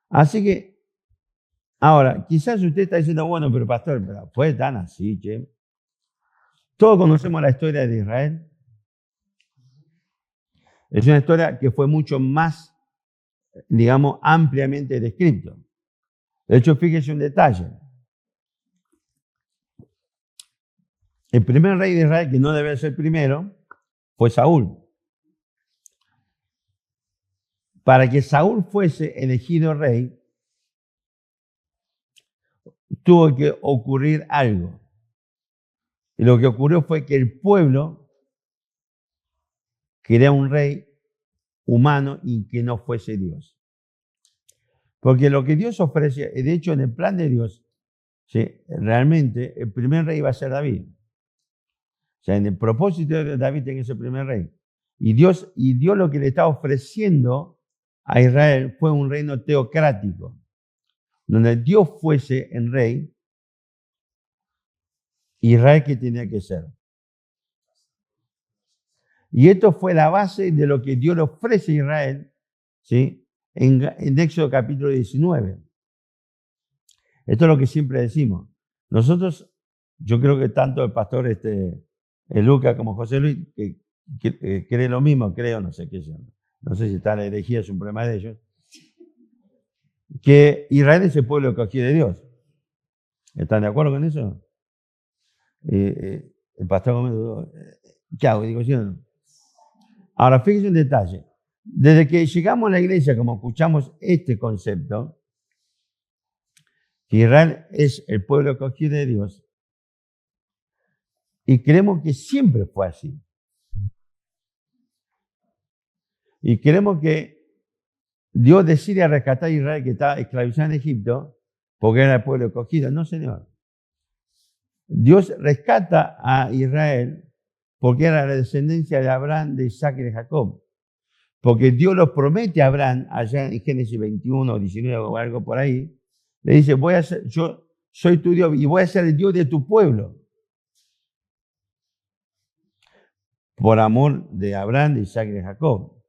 Speaker 1: Así que, ahora, quizás usted está diciendo, bueno, pero pastor, pero fue tan así, che. Todos conocemos la historia de Israel. Es una historia que fue mucho más, digamos, ampliamente descrito. De hecho, fíjese un detalle. El primer rey de Israel, que no debe ser primero, fue Saúl. Para que Saúl fuese elegido rey, tuvo que ocurrir algo. Y lo que ocurrió fue que el pueblo quería un rey humano y que no fuese Dios. Porque lo que Dios ofrece, de hecho en el plan de Dios, ¿sí? Realmente el primer rey iba a ser David. O sea, en el propósito de David tiene que ser el primer rey. Y Dios lo que le estaba ofreciendo a Israel fue un reino teocrático, donde Dios fuese el rey, Israel que tenía que ser. Y esto fue la base de lo que Dios le ofrece a Israel, ¿sí? En Éxodo capítulo 19. Esto es lo que siempre decimos. Nosotros, yo creo que tanto el pastor Lucas como José Luis, que cree lo mismo, creo, no sé qué yo. No sé si está la herejía, es un problema de ellos. Que Israel es el pueblo escogido de Dios. ¿Están de acuerdo con eso? El pastor Gómez, ¿qué hago? Digo, ¿sí o no? Ahora, fíjense un detalle. Desde que llegamos a la iglesia, como escuchamos este concepto, que Israel es el pueblo escogido de Dios, y creemos que siempre fue así. Y creemos que Dios decide rescatar a Israel que estaba esclavizado en Egipto porque era el pueblo escogido. No, señor. Dios rescata a Israel porque era la descendencia de Abraham, de Isaac y de Jacob. Porque Dios lo promete a Abraham, allá en Génesis 21 o 19 o algo por ahí, le dice, yo soy tu Dios y voy a ser el Dios de tu pueblo. Por amor de Abraham, de Isaac y de Jacob.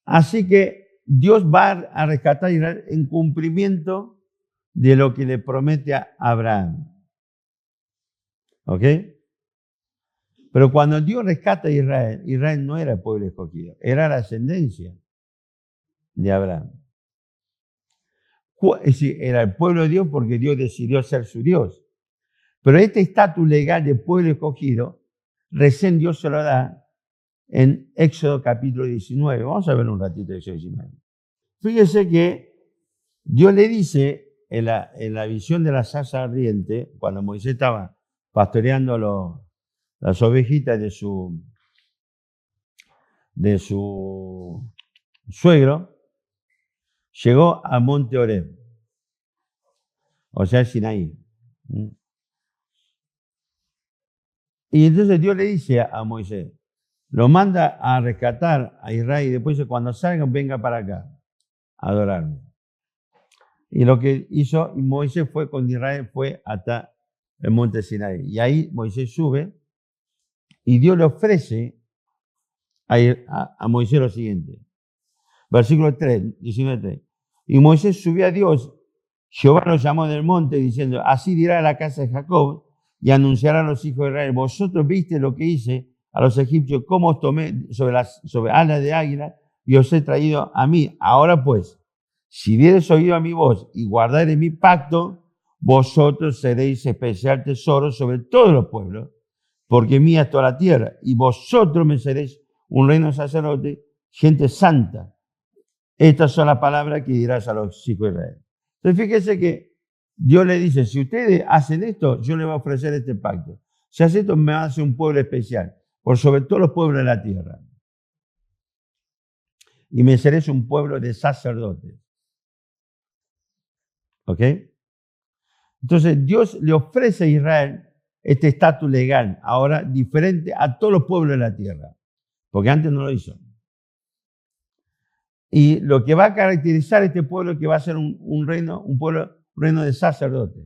Speaker 1: Así que Dios va a rescatar a Israel en cumplimiento de lo que le promete a Abraham. ¿Ok? Pero cuando Dios rescata a Israel, Israel no era el pueblo escogido, era la ascendencia de Abraham. Es decir, era el pueblo de Dios porque Dios decidió ser su Dios. Pero este estatus legal de pueblo escogido, recién Dios se lo da en Éxodo capítulo 19. Vamos a ver un ratito de Éxodo 19. Fíjese que Dios le dice en la visión de la zarza ardiente, cuando Moisés estaba pastoreando las ovejitas de su suegro, llegó al monte Horeb, o sea, Sinaí. Y entonces Dios le dice a Moisés, lo manda a rescatar a Israel y después dice, cuando salgan, venga para acá a adorarme. Y lo que hizo Moisés fue con Israel, fue hasta el monte Sinaí. Y ahí Moisés sube y Dios le ofrece a Moisés lo siguiente. Versículo 3, 19:3. Y Moisés subió a Dios, Jehová lo llamó del monte diciendo, así dirá a la casa de Jacob y anunciará a los hijos de Israel, vosotros viste lo que hice a los egipcios, cómo os tomé sobre alas de águila y os he traído a mí. Ahora pues, si diereis oído a mi voz y guardareis mi pacto, vosotros seréis especial tesoro sobre todos los pueblos, porque mía es toda la tierra, y vosotros me seréis un reino de sacerdotes, gente santa. Estas son las palabras que dirás a los hijos de Israel. Entonces fíjese que Dios le dice, si ustedes hacen esto, yo les voy a ofrecer este pacto. Si hacen esto, me hace un pueblo especial, por sobre todos los pueblos de la tierra. Y me seréis un pueblo de sacerdotes. ¿Ok? Entonces Dios le ofrece a Israel este estatus legal, ahora diferente a todos los pueblos de la tierra, porque antes no lo hizo. Y lo que va a caracterizar a este pueblo es que va a ser un reino de sacerdotes.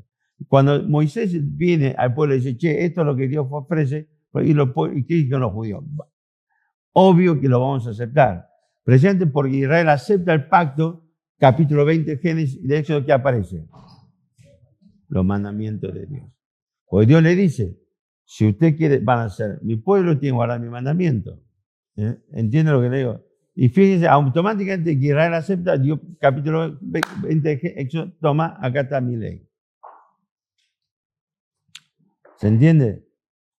Speaker 1: Cuando Moisés viene al pueblo y dice, che, esto es lo que Dios ofrece, ¿y qué dicen los judíos? Obvio que lo vamos a aceptar. Precisamente porque Israel acepta el pacto, capítulo 20 de Génesis, de Éxodo, que aparece. Los mandamientos de Dios. Pues Dios le dice, si usted quiere, van a ser mi pueblo, tiene que guardar mi mandamiento. ¿Entiende lo que le digo? Y fíjense, automáticamente que Israel acepta, Dios, capítulo 20 de Éxodo, toma, acá está mi ley. ¿Se entiende?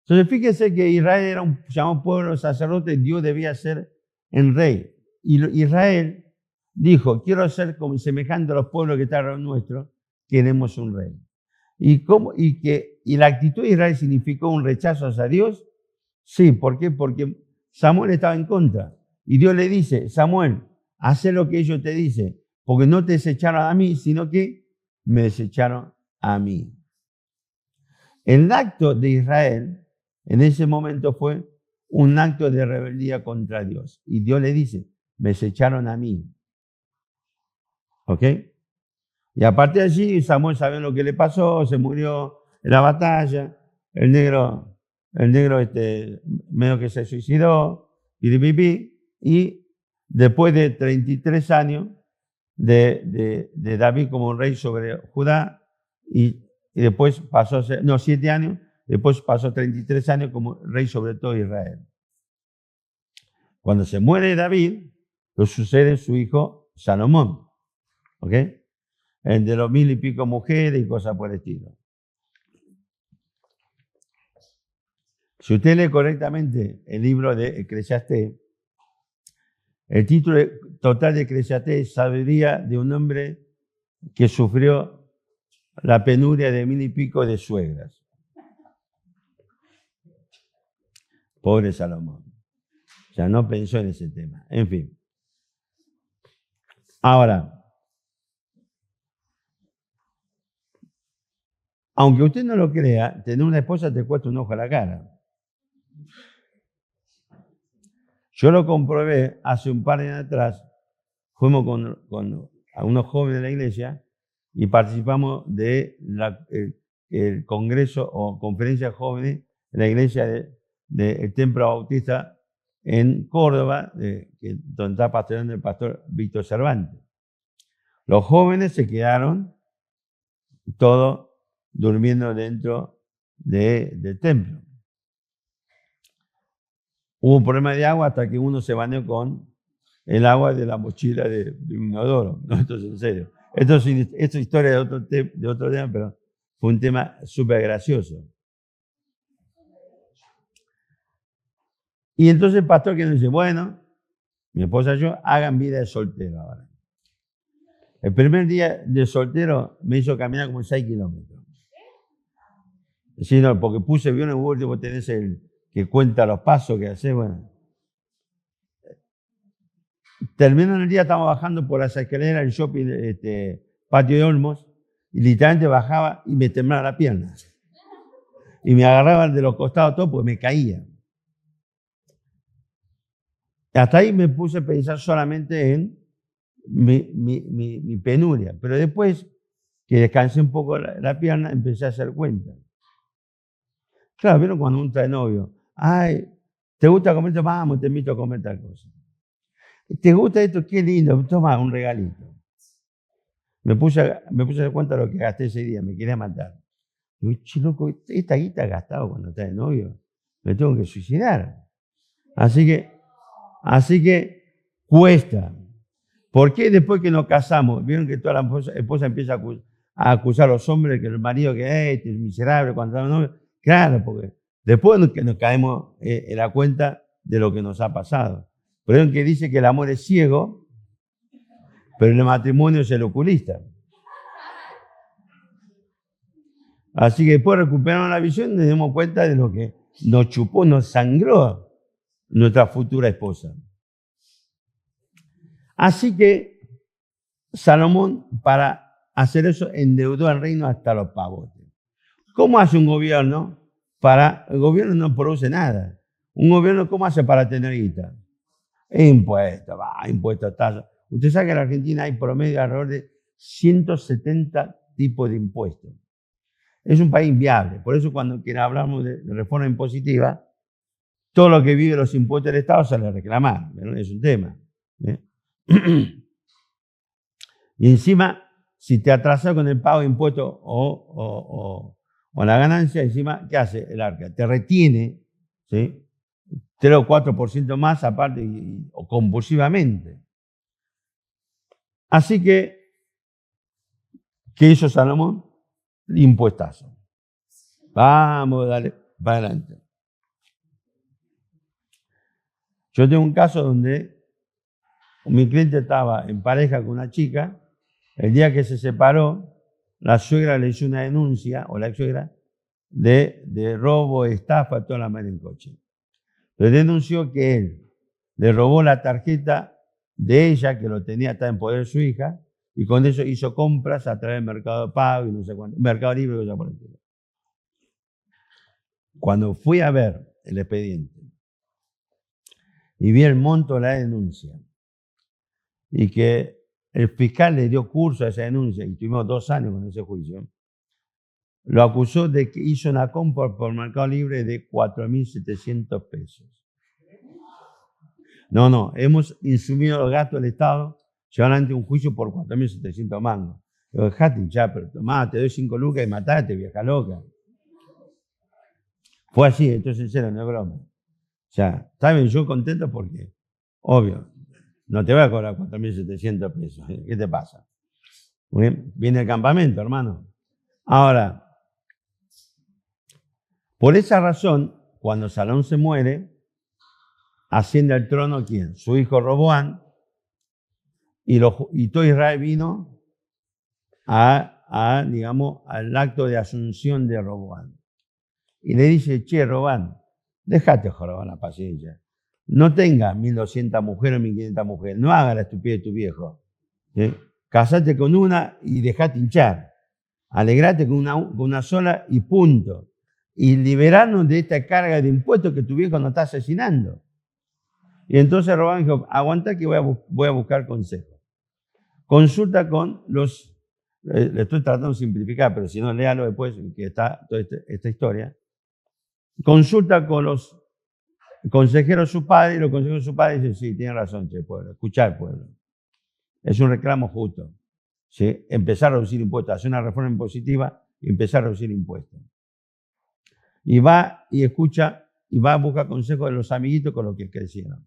Speaker 1: Entonces fíjense que Israel era llamado pueblo sacerdote, Dios debía ser el rey. Y Israel dijo, quiero ser como semejante a los pueblos que están nuestros, queremos un rey. Y la actitud de Israel significó un rechazo hacia Dios. Sí, ¿por qué? Porque Samuel estaba en contra. Y Dios le dice, Samuel, haz lo que ellos te dicen, porque no te desecharon a mí, sino que me desecharon a mí. El acto de Israel en ese momento fue un acto de rebeldía contra Dios. Y Dios le dice, me desecharon a mí. ¿Ok? Y aparte de allí, Samuel sabe lo que le pasó, se murió en la batalla, el negro medio que se suicidó, y después de 33 años de David como rey sobre Judá, y después pasó, 7 años, después pasó 33 años como rey sobre todo Israel. Cuando se muere David, lo sucede su hijo Salomón, ¿ok? De los 1000 y pico mujeres y cosas por el estilo. Si usted lee correctamente el libro de Eclesiastés, el título total de Eclesiastés es Sabiduría de un hombre que sufrió la penuria de 1000 y pico de suegras. Pobre Salomón. O sea, no pensó en ese tema. En fin. Ahora, aunque usted no lo crea, tener una esposa te cuesta un ojo a la cara. Yo lo comprobé hace un par de años atrás. Fuimos con algunos jóvenes de la iglesia y participamos de el congreso o conferencia de jóvenes de la iglesia del Templo Bautista en Córdoba, donde está pastoreando el pastor Víctor Cervantes. Los jóvenes se quedaron todos durmiendo dentro del templo. Hubo un problema de agua hasta que uno se bañó con el agua de la mochila de un inodoro. No, esto es en serio. Esto es historia de otro tema, pero fue un tema súper gracioso. Y entonces el pastor que nos dice, bueno, mi esposa y yo hagan vida de soltero ahora. El primer día de soltero me hizo caminar como 6 kilómetros. Sí, no, porque puse bien en Google, vos tenés el que cuenta los pasos que hace, bueno. Terminando el día, estamos bajando por las escaleras del shopping, Patio de Olmos, y literalmente bajaba y me temblaba la pierna. Y me agarraban de los costados todo porque me caía. Hasta ahí me puse a pensar solamente en mi penuria. Pero después que descansé un poco la pierna, empecé a hacer cuenta. Claro, ¿vieron cuando uno trae novio? Ay, ¿te gusta comer esto? Vamos, te invito a comer tal cosa. ¿Te gusta esto? Qué lindo, toma un regalito. Me puse a dar cuenta de lo que gasté ese día, me quería matar. Digo, che, loco, esta guita gastado cuando está de novio, me tengo que suicidar. Así que cuesta. ¿Por qué después que nos casamos? Vieron que toda la esposa empieza a acusar a los hombres que el marido que este es miserable cuando está de novio. Claro, porque después que nos caemos en la cuenta de lo que nos ha pasado. Pero es que dice que el amor es ciego, pero el matrimonio es el oculista. Así que después recuperamos la visión y nos dimos cuenta de lo que nos chupó, nos sangró nuestra futura esposa. Así que Salomón, para hacer eso, endeudó al reino hasta los pavotes. ¿Cómo hace un gobierno? El gobierno no produce nada. Un gobierno, ¿cómo hace para tener guita? Impuestos, tasas. Usted sabe que en la Argentina hay promedio alrededor de 170 tipos de impuestos. Es un país inviable. Por eso cuando hablamos de reforma impositiva, todo lo que vive los impuestos del Estado sale a reclamar. ¿No? Es un tema. Y encima, si te atrasas con el pago de impuestos o la ganancia, encima, ¿qué hace el arca? Te retiene, ¿sí? 3 o 4% más aparte o compulsivamente. Así que, ¿qué hizo Salomón? Impuestazo. Vamos, dale, para adelante. Yo tengo un caso donde mi cliente estaba en pareja con una chica. El día que se separó, la suegra le hizo una denuncia, o la ex suegra, de robo, estafa, toda la mano en coche. Le denunció que él le robó la tarjeta de ella, que lo tenía, estaba en poder de su hija, y con eso hizo compras a través del Mercado Pago y no sé cuánto, Mercado Libre, cosa por el estilo. Cuando fui a ver el expediente y vi el monto de la denuncia y que el fiscal le dio curso a esa denuncia y tuvimos 2 años con ese juicio, lo acusó de que hizo una compra por Mercado Libre de 4.700 pesos. No, hemos insumido los gastos del Estado, llevan ante un juicio por 4.700 mangos. Le digo, dejate ya, pero tomá, te doy 5 lucas y matate, vieja loca. Fue así, esto es sincero, no es broma. O sea, ¿saben? Yo contento porque, obvio, no te voy a cobrar 4.700 pesos. ¿Qué te pasa? Muy bien, viene el campamento, hermano. Ahora, por esa razón, cuando Salomón se muere, asciende al trono ¿quién? Su hijo Roboam, y todo Israel vino digamos, al acto de asunción de Roboam. Y le dice, che, Roboam, déjate jorobar la paciencia. No tenga 1.200 mujeres o 1.500 mujeres. No haga la estupidez de tu viejo. ¿sí? Casate con una y dejate hinchar. Alegrate con una sola y punto. Y liberarnos de esta carga de impuestos que tu viejo nos está asesinando. Y entonces Roboam dijo, aguanta que voy a buscar consejo. Consulta con los, le estoy tratando de simplificar, pero si no, léalo después, que está toda esta historia. Consulta con los consejeros de su padre, y los consejeros de su padre dicen, sí, tiene razón, che, pueblo, escuchar, pueblo. Es un reclamo justo. ¿Sí? Empezar a reducir impuestos, hacer una reforma impositiva y empezar a reducir impuestos. Y va y escucha y va a buscar consejos de los amiguitos con los que crecieron.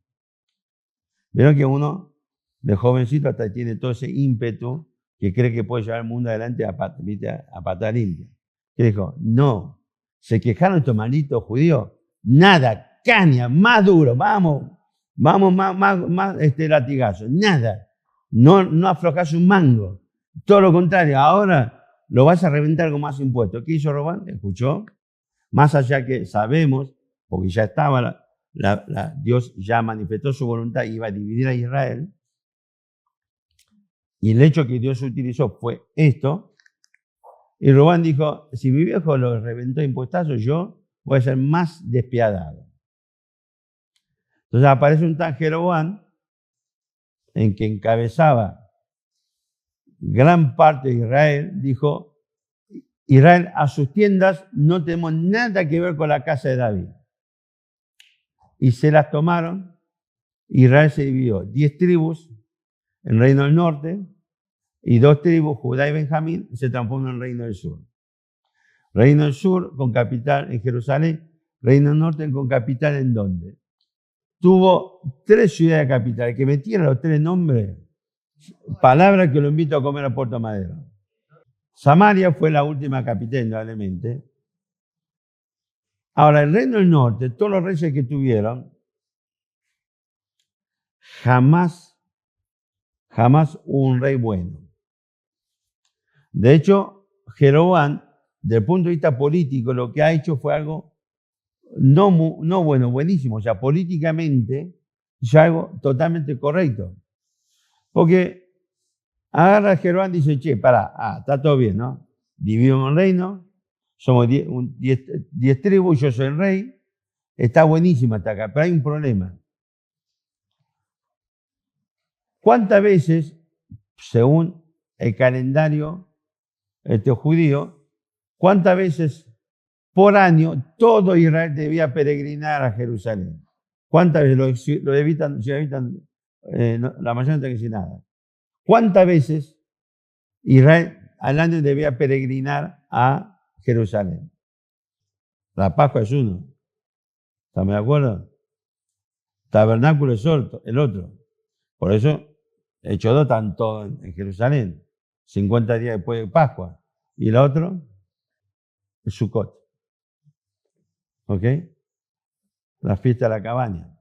Speaker 1: Vieron que uno de jovencito hasta tiene todo ese ímpetu que cree que puede llevar el mundo adelante a patada limpia. Que dijo, no, se quejaron estos malditos judíos, nada, caña, más duro, vamos más latigazo, nada, no aflojás un mango. Todo lo contrario, ahora lo vas a reventar con más impuestos. ¿Qué hizo Roboam? Escuchó. Más allá que sabemos, porque ya estaba, Dios ya manifestó su voluntad y iba a dividir a Israel. Y el hecho que Dios utilizó fue esto. Y Roboam dijo, si mi viejo lo reventó impuestazos, yo voy a ser más despiadado. Entonces aparece un tal Jeroboam en que encabezaba gran parte de Israel, dijo, Israel, a sus tiendas no tenemos nada que ver con la casa de David. Y se las tomaron. Israel se dividió 10 tribus en el reino del norte y 2 tribus, Judá y Benjamín, se transformaron en el reino del sur. Reino del sur con capital en Jerusalén, reino del norte con capital en ¿dónde? Tuvo 3 ciudades capitales, que metieron los 3 nombres, palabra que lo invito a comer a Puerto Madero. Samaria fue la última capital, indudablemente. Ahora, el reino del norte, todos los reyes que tuvieron, jamás hubo un rey bueno. De hecho, Jeroboam, desde el punto de vista político, lo que ha hecho fue algo no bueno, buenísimo. O sea, políticamente, ya algo totalmente correcto. Porque agarra a Jeroboam y dice, che, está todo bien, ¿no? Dividimos el reino, somos 10 tribus, yo soy el rey, está buenísimo hasta acá, pero hay un problema. ¿Cuántas veces, según el calendario judío, cuántas veces por año todo Israel debía peregrinar a Jerusalén? ¿Cuántas veces lo evitan? La mayoría no tiene que decir nada. ¿Cuántas veces Israel al año debía peregrinar a Jerusalén? La Pascua es uno. ¿Estamos de acuerdo? Tabernáculo es el otro. Por eso, Hechos 2 están todos en Jerusalén, 50 días después de Pascua. Y el otro, el Sukkot. ¿Ok? La fiesta de la cabaña.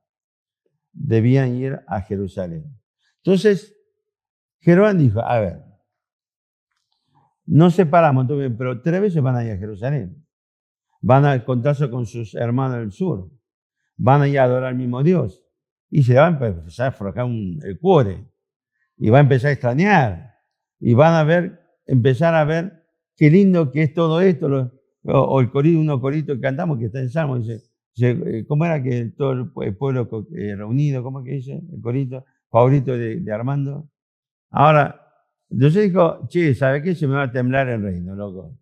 Speaker 1: Debían ir a Jerusalén. Entonces, Jeroboam dijo, a ver, no separamos, pero 3 veces van a ir a Jerusalén. Van a encontrarse con sus hermanos del sur. Van a ir a adorar al mismo Dios. Y se va a empezar a aflojar el cuore. Y va a empezar a extrañar. Y van a empezar a ver qué lindo que es todo esto. O el corito, unos coritos que cantamos que está en Salmo. Dice, ¿cómo era que todo el pueblo reunido? ¿Cómo que dice el corito? Favorito de Armando. Ahora, entonces dijo, che, ¿sabe qué? Se me va a temblar el reino, loco.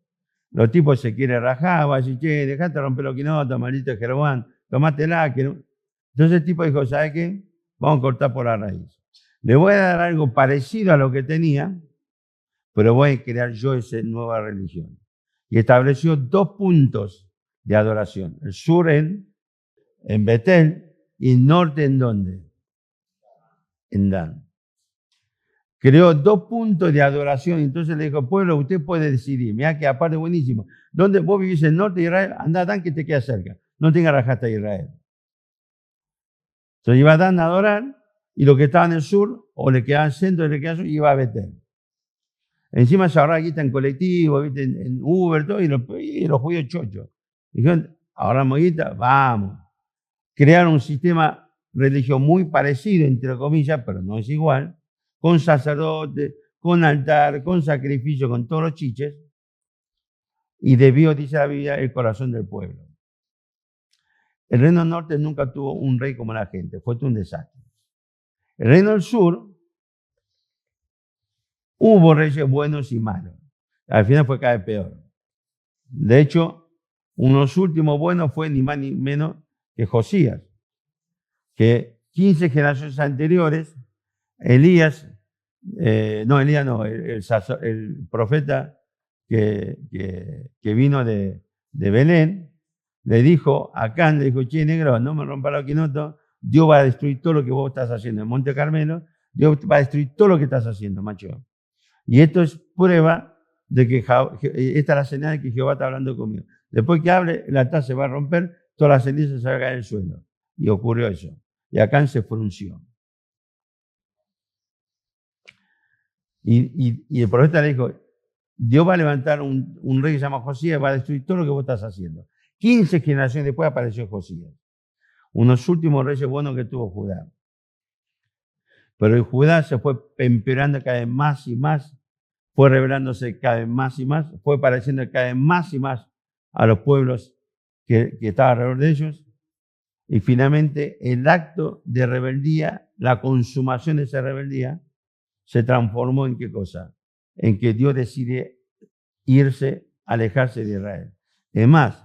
Speaker 1: Los tipos se quieren rajar, va a decir, che, dejate romper los quinotos, maldito Jeroboam, tomátela. Entonces el tipo dijo, ¿sabe qué? Vamos a cortar por la raíz. Le voy a dar algo parecido a lo que tenía, pero voy a crear yo esa nueva religión. Y estableció 2 puntos de adoración. El sur en Betel y el norte ¿en dónde? En Dan. Creó 2 puntos de adoración. Entonces le dijo, pueblo, usted puede decidir. Mirá que aparte buenísimo. ¿Dónde vos vivís en el norte de Israel? Anda a Dan que te queda cerca. No tengas rajata de Israel. Entonces iba a Dan a adorar y lo que estaba en el sur, o le quedaba en el centro, le quedaba en el sur, iba a Betel. Encima se ahorraba guita en colectivo, ¿viste? En Uber, todo, y los judíos chochos. Dijeron, ahorramos guita, vamos. Crearon un sistema religioso muy parecido, entre comillas, pero no es igual, con sacerdote, con altar, con sacrificio, con todos los chiches, y desvió, dice la Biblia, el corazón del pueblo. El reino del norte nunca tuvo un rey como la gente, fue un desastre. El reino del sur hubo reyes buenos y malos. Al final fue cada vez peor. De hecho, uno de los últimos buenos fue ni más ni menos que Josías, que 15 generaciones anteriores, Elías no, el profeta que vino de Belén, le dijo a Acán, le dijo, che, negro, no me rompa los quinotos, Dios va a destruir todo lo que vos estás haciendo en Monte Carmelo, Dios va a destruir todo lo que estás haciendo, macho. Y esto es prueba de que esta es la señal de que Jehová está hablando conmigo. Después que hable, el altar se va a romper, todas las cenizas se van a caer en el suelo. Y ocurrió eso. Y Acán se frunció. Y el profeta le dijo, Dios va a levantar un rey que se llama Josías y va a destruir todo lo que vos estás haciendo. 15 generaciones después apareció Josías. Unos últimos reyes buenos que tuvo Judá. Pero el Judá se fue empeorando cada vez más y más, fue revelándose cada vez más y más, fue pareciendo cada vez más y más a los pueblos que estaban alrededor de ellos. Y finalmente el acto de rebeldía, la consumación de esa rebeldía, se transformó en qué cosa? En que Dios decide irse, alejarse de Israel. Es más,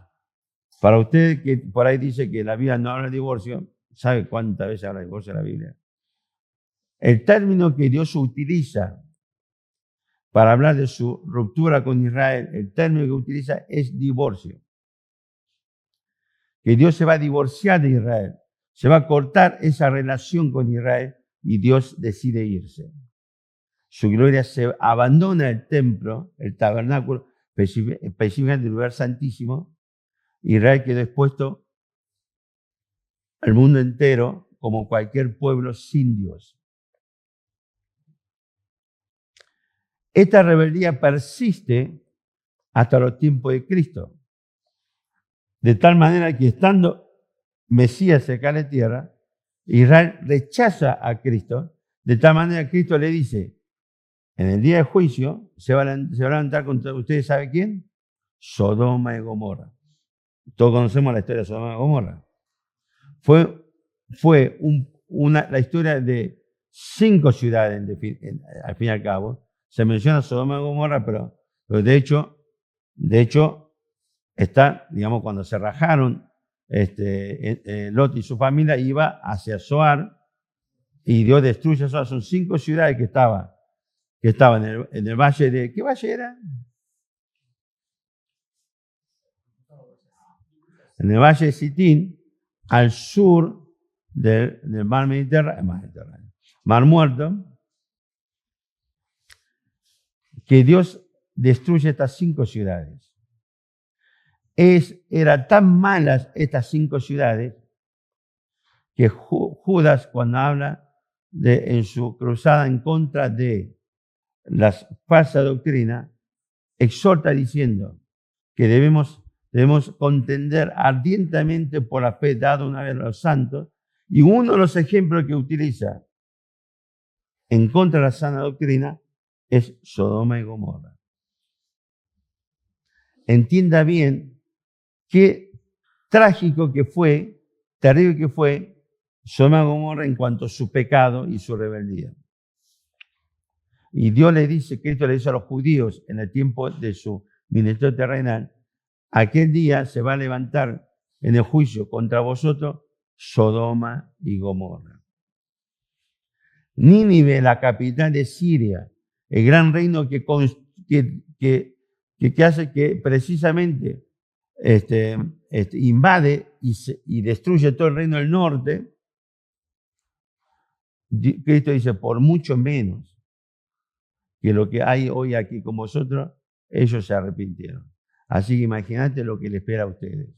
Speaker 1: para usted que por ahí dice que la Biblia no habla de divorcio, ¿sabe cuántas veces habla de divorcio en la Biblia? El término que Dios utiliza para hablar de su ruptura con Israel, el término que utiliza es divorcio. Que Dios se va a divorciar de Israel, se va a cortar esa relación con Israel y Dios decide irse. Su gloria se abandona el templo, el tabernáculo, específicamente el lugar santísimo. Israel quedó expuesto al mundo entero como cualquier pueblo sin Dios. Esta rebeldía persiste hasta los tiempos de Cristo. De tal manera que estando Mesías cerca de la tierra, Israel rechaza a Cristo. De tal manera que Cristo le dice, en el día de juicio se va a levantar contra ustedes, ¿sabe quién? Sodoma y Gomorra. Todos conocemos la historia de Sodoma y Gomorra. Fue la historia de 5 ciudades, al fin y al cabo. Se menciona Sodoma y Gomorra, pero de hecho, está, digamos, cuando se rajaron Lot y su familia, iba hacia Zoar y Dios destruye Zoar. Son 5 ciudades que estaban en el valle de... ¿Qué valle era? En el valle de Sitín, al sur del mar Mediterráneo, Mar Muerto, que Dios destruye estas 5 ciudades. Eran tan malas estas 5 ciudades que Judas, cuando habla en su cruzada en contra de las falsas doctrinas, exhorta diciendo que debemos contender ardientemente por la fe dada una vez a los santos, y uno de los ejemplos que utiliza en contra de la sana doctrina es Sodoma y Gomorra. Entienda bien qué trágico que fue, terrible que fue Sodoma y Gomorra en cuanto a su pecado y su rebeldía. Y Dios le dice, Cristo le dice a los judíos en el tiempo de su ministerio terrenal, aquel día se va a levantar en el juicio contra vosotros Sodoma y Gomorra. Nínive, la capital de Siria, el gran reino que hace que precisamente invade y destruye todo el reino del norte, Cristo dice, por mucho menos que lo que hay hoy aquí con vosotros, ellos se arrepintieron. Así que imagínate lo que le espera a ustedes.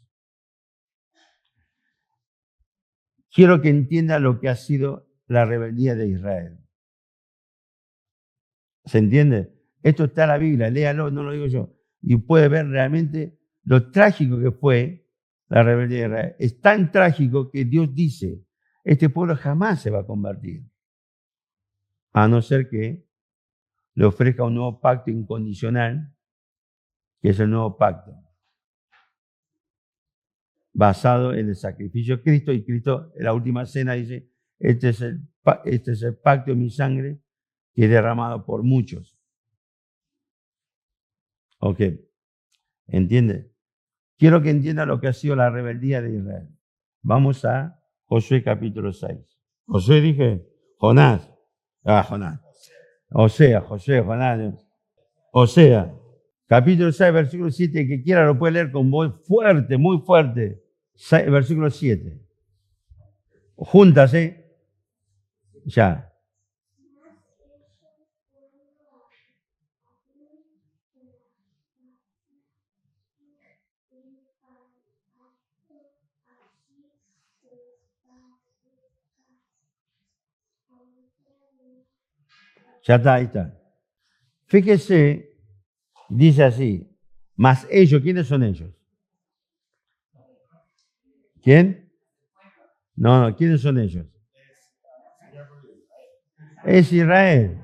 Speaker 1: Quiero que entiendan lo que ha sido la rebeldía de Israel. ¿Se entiende? Esto está en la Biblia, léalo, no lo digo yo. Y puede ver realmente lo trágico que fue la rebeldía de Israel. Es tan trágico que Dios dice, este pueblo jamás se va a convertir. a no ser que le ofrezca un nuevo pacto incondicional, que es el nuevo pacto, basado en el sacrificio de Cristo, y Cristo en la última cena dice, este es el pacto de mi sangre que es derramado por muchos. Ok, ¿entiende? Quiero que entienda lo que ha sido la rebeldía de Israel. Vamos a Josué capítulo 6. Josué dije, Jonás. Jonás. Jonás. Capítulo 6, versículo 7, el que quiera lo puede leer con voz fuerte, muy fuerte. Versículo 7. Juntas, ya. Ya está, ahí está. Fíjese, dice así, mas ellos, ¿quiénes son ellos? ¿Quién? No, ¿quiénes son ellos? Es Israel.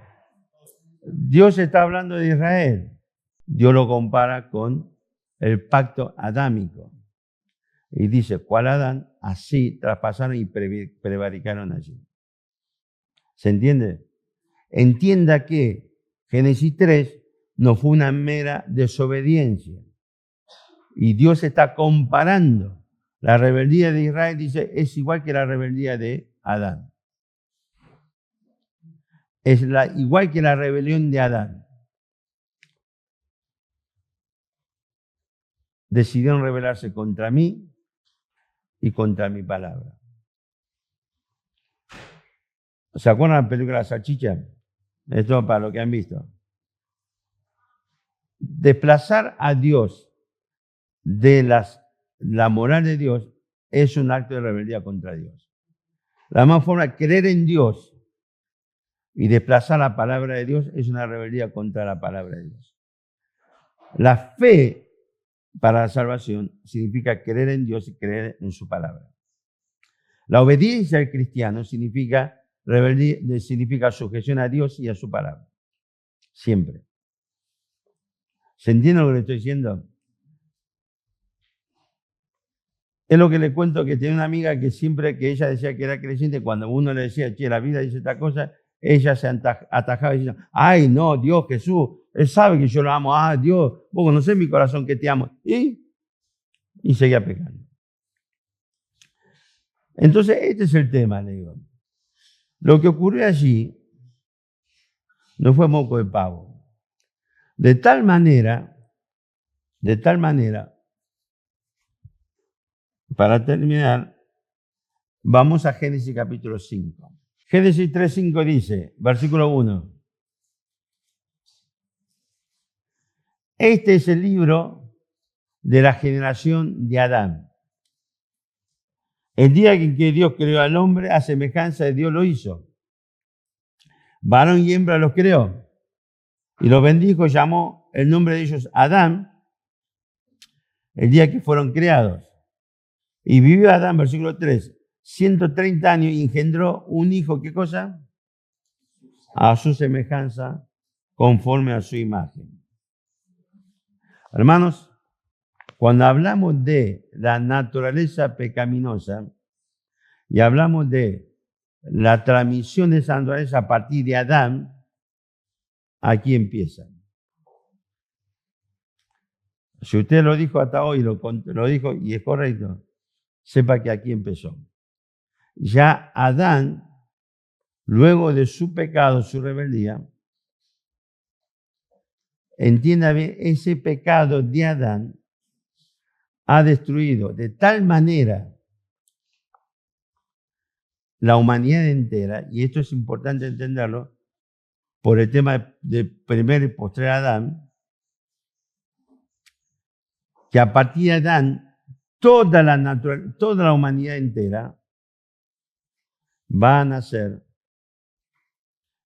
Speaker 1: Dios está hablando de Israel. Dios lo compara con el pacto adámico. Y dice, ¿cuál Adán? Así traspasaron y prevaricaron allí. ¿Se entiende? Entienda que Génesis 3 no fue una mera desobediencia. Y Dios está comparando la rebeldía de Israel, dice, es igual que la rebeldía de Adán. Es igual que la rebelión de Adán. Decidieron rebelarse contra mí y contra mi palabra. ¿Se acuerdan de la película Salchicha? Esto para lo que han visto. Desplazar a Dios de la moral de Dios es un acto de rebeldía contra Dios. La más forma de creer en Dios y desplazar la palabra de Dios es una rebeldía contra la palabra de Dios. La fe para la salvación significa creer en Dios y creer en su palabra. La obediencia al cristiano significa rebeldía, significa sujeción a Dios y a su palabra. Siempre. ¿Se entiende lo que le estoy diciendo? Es lo que le cuento, que tenía una amiga que siempre que ella decía que era creyente, cuando uno le decía, che, la vida dice esta cosa, ella se atajaba y decía, ay, no, Dios, Jesús, Él sabe que yo lo amo, Dios, vos conocés mi corazón que te amo. Y seguía pecando. Entonces, este es el tema, le digo. Lo que ocurrió allí no fue moco de pavo. De tal manera, para terminar, vamos a Génesis capítulo 5. Génesis 3:5 dice, versículo 1. Este es el libro de la generación de Adán. El día en que Dios creó al hombre, a semejanza de Dios lo hizo. Varón y hembra los creó. Y los bendijo, llamó el nombre de ellos Adán, el día que fueron creados. Y vivió Adán, versículo 3, 130 años y engendró un hijo, ¿qué cosa? A su semejanza, conforme a su imagen. Hermanos, cuando hablamos de la naturaleza pecaminosa y hablamos de la transmisión de esa naturaleza a partir de Adán, aquí empieza. Si usted lo dijo hasta hoy, lo dijo y es correcto, sepa que aquí empezó. Ya Adán, luego de su pecado, su rebeldía, entienda bien, ese pecado de Adán ha destruido de tal manera la humanidad entera, y esto es importante entenderlo, por el tema de primer y postrer Adán, que a partir de Adán, toda la humanidad entera va a nacer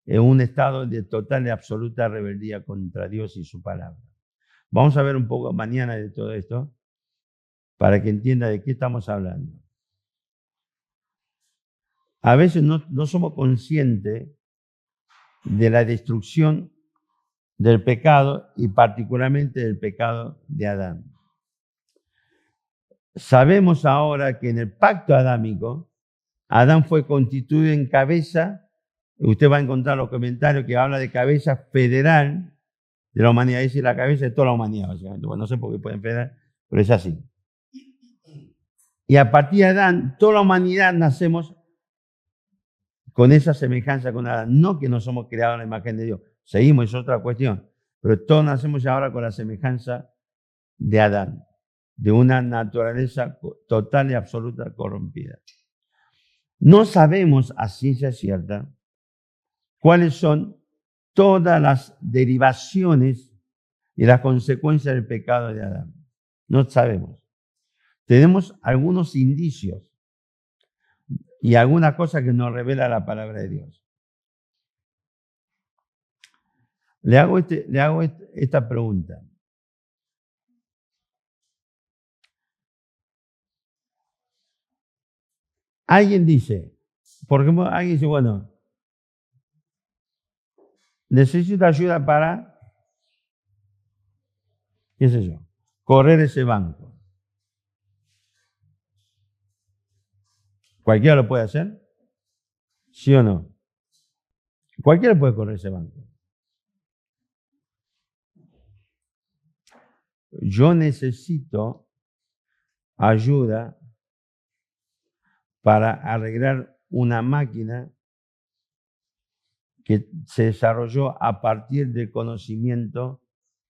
Speaker 1: en un estado de total y absoluta rebeldía contra Dios y su palabra. Vamos a ver un poco mañana de todo esto, para que entienda de qué estamos hablando. A veces no somos conscientes de la destrucción del pecado y particularmente del pecado de Adán. Sabemos ahora que en el pacto adámico, Adán fue constituido en cabeza, usted va a encontrar los comentarios que habla de cabeza federal de la humanidad, es decir, la cabeza de toda la humanidad, básicamente. Bueno, no sé por qué pueden federal, pero es así. Y a partir de Adán, toda la humanidad nacemos con esa semejanza con Adán. No que no somos creados en la imagen de Dios, seguimos, es otra cuestión, pero todos nacemos ahora con la semejanza de Adán, de una naturaleza total y absoluta corrompida. No sabemos a ciencia cierta cuáles son todas las derivaciones y las consecuencias del pecado de Adán. No sabemos. Tenemos algunos indicios y alguna cosa que nos revela la palabra de Dios. Le hago esta pregunta. Alguien dice, por ejemplo, alguien dice, bueno, necesito ayuda para, qué sé yo, correr ese banco. ¿Cualquiera lo puede hacer? ¿Sí o no? Cualquiera puede correr ese banco. Yo necesito ayuda para arreglar una máquina que se desarrolló a partir del conocimiento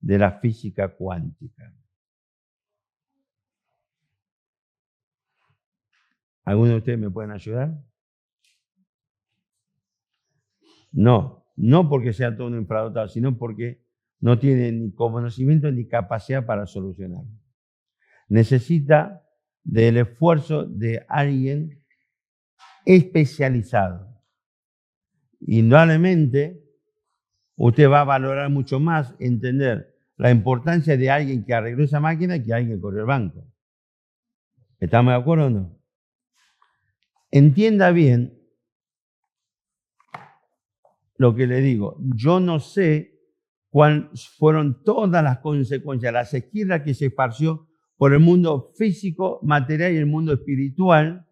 Speaker 1: de la física cuántica. ¿Alguno de ustedes me pueden ayudar? No porque sea todo un infradotado, sino porque no tiene ni conocimiento ni capacidad para solucionarlo. Necesita del esfuerzo de alguien especializado. Indudablemente, usted va a valorar mucho más entender la importancia de alguien que arregló esa máquina que alguien que corrió el banco. ¿Estamos de acuerdo o no? Entienda bien lo que le digo. Yo no sé cuáles fueron todas las consecuencias, la sequía que se esparció por el mundo físico, material y el mundo espiritual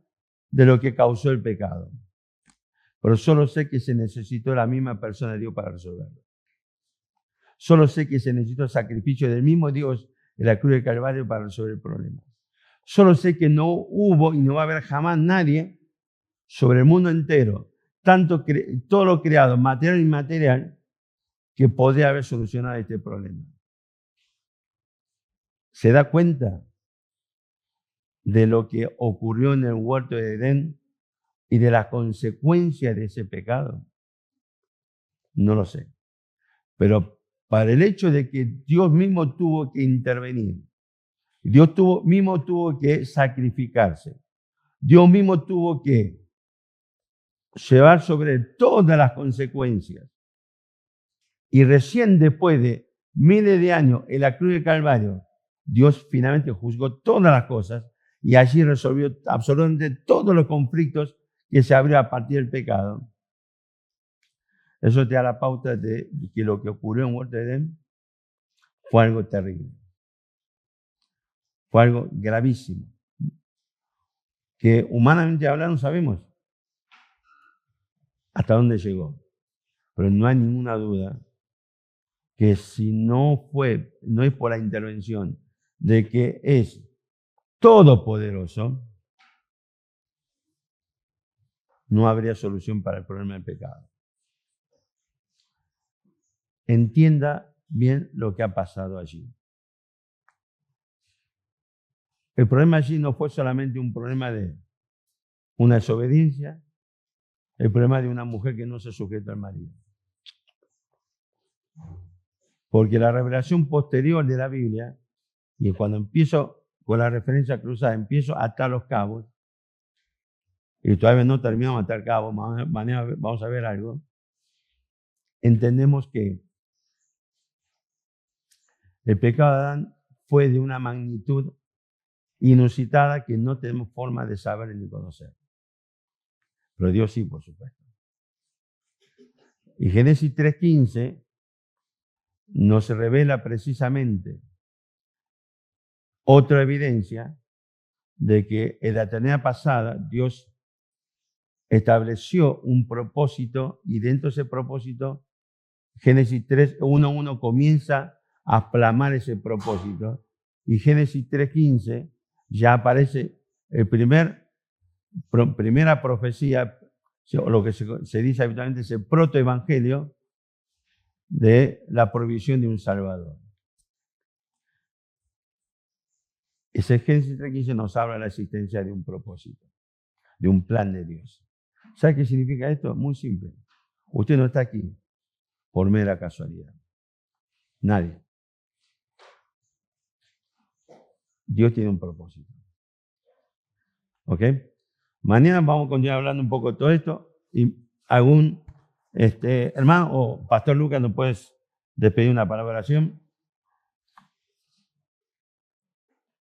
Speaker 1: de lo que causó el pecado. Pero solo sé que se necesitó la misma persona de Dios para resolverlo. Solo sé que se necesitó el sacrificio del mismo Dios en la cruz del Calvario para resolver el problema. Solo sé que no hubo y no va a haber jamás nadie sobre el mundo entero, todo lo creado, material e inmaterial, que podría haber solucionado este problema. ¿Se da cuenta de lo que ocurrió en el huerto de Edén y de las consecuencias de ese pecado? No lo sé. Pero para el hecho de que Dios mismo tuvo que intervenir, Dios mismo tuvo que sacrificarse, Dios mismo tuvo que llevar sobre todas las consecuencias. Y recién después de miles de años en la cruz del Calvario, Dios finalmente juzgó todas las cosas y allí resolvió absolutamente todos los conflictos que se abrió a partir del pecado. Eso te da la pauta de que lo que ocurrió en Huerto de Edén fue algo terrible. Fue algo gravísimo. Que humanamente hablando no sabemos hasta dónde llegó. Pero no hay ninguna duda que si no es por la intervención de que es todopoderoso, no habría solución para el problema del pecado. Entienda bien lo que ha pasado allí. El problema allí no fue solamente un problema de una desobediencia, el problema de una mujer que no se sujeta al marido. Porque la revelación posterior de la Biblia, y cuando empiezo con la referencia cruzada, empiezo a atar los cabos, y todavía no terminamos de atar cabos, vamos a ver algo, entendemos que el pecado de Adán fue de una magnitud inusitada que no tenemos forma de saber ni conocer. Pero Dios sí, por supuesto. Y Génesis 3:15 nos revela precisamente otra evidencia de que en la eternidad pasada Dios estableció un propósito y dentro de ese propósito Génesis 3:1:1 comienza a plasmar ese propósito y Génesis 3:15 ya aparece primera profecía, o lo que se dice habitualmente es el protoevangelio de la provisión de un Salvador. Ese Génesis 3:15 nos habla de la existencia de un propósito, de un plan de Dios. ¿Sabe qué significa esto? Muy simple. Usted no está aquí por mera casualidad. Nadie. Dios tiene un propósito. ¿Ok? Mañana vamos a continuar hablando un poco de todo esto y algún hermano o Pastor Lucas, ¿nos puedes despedir una palabra de oración?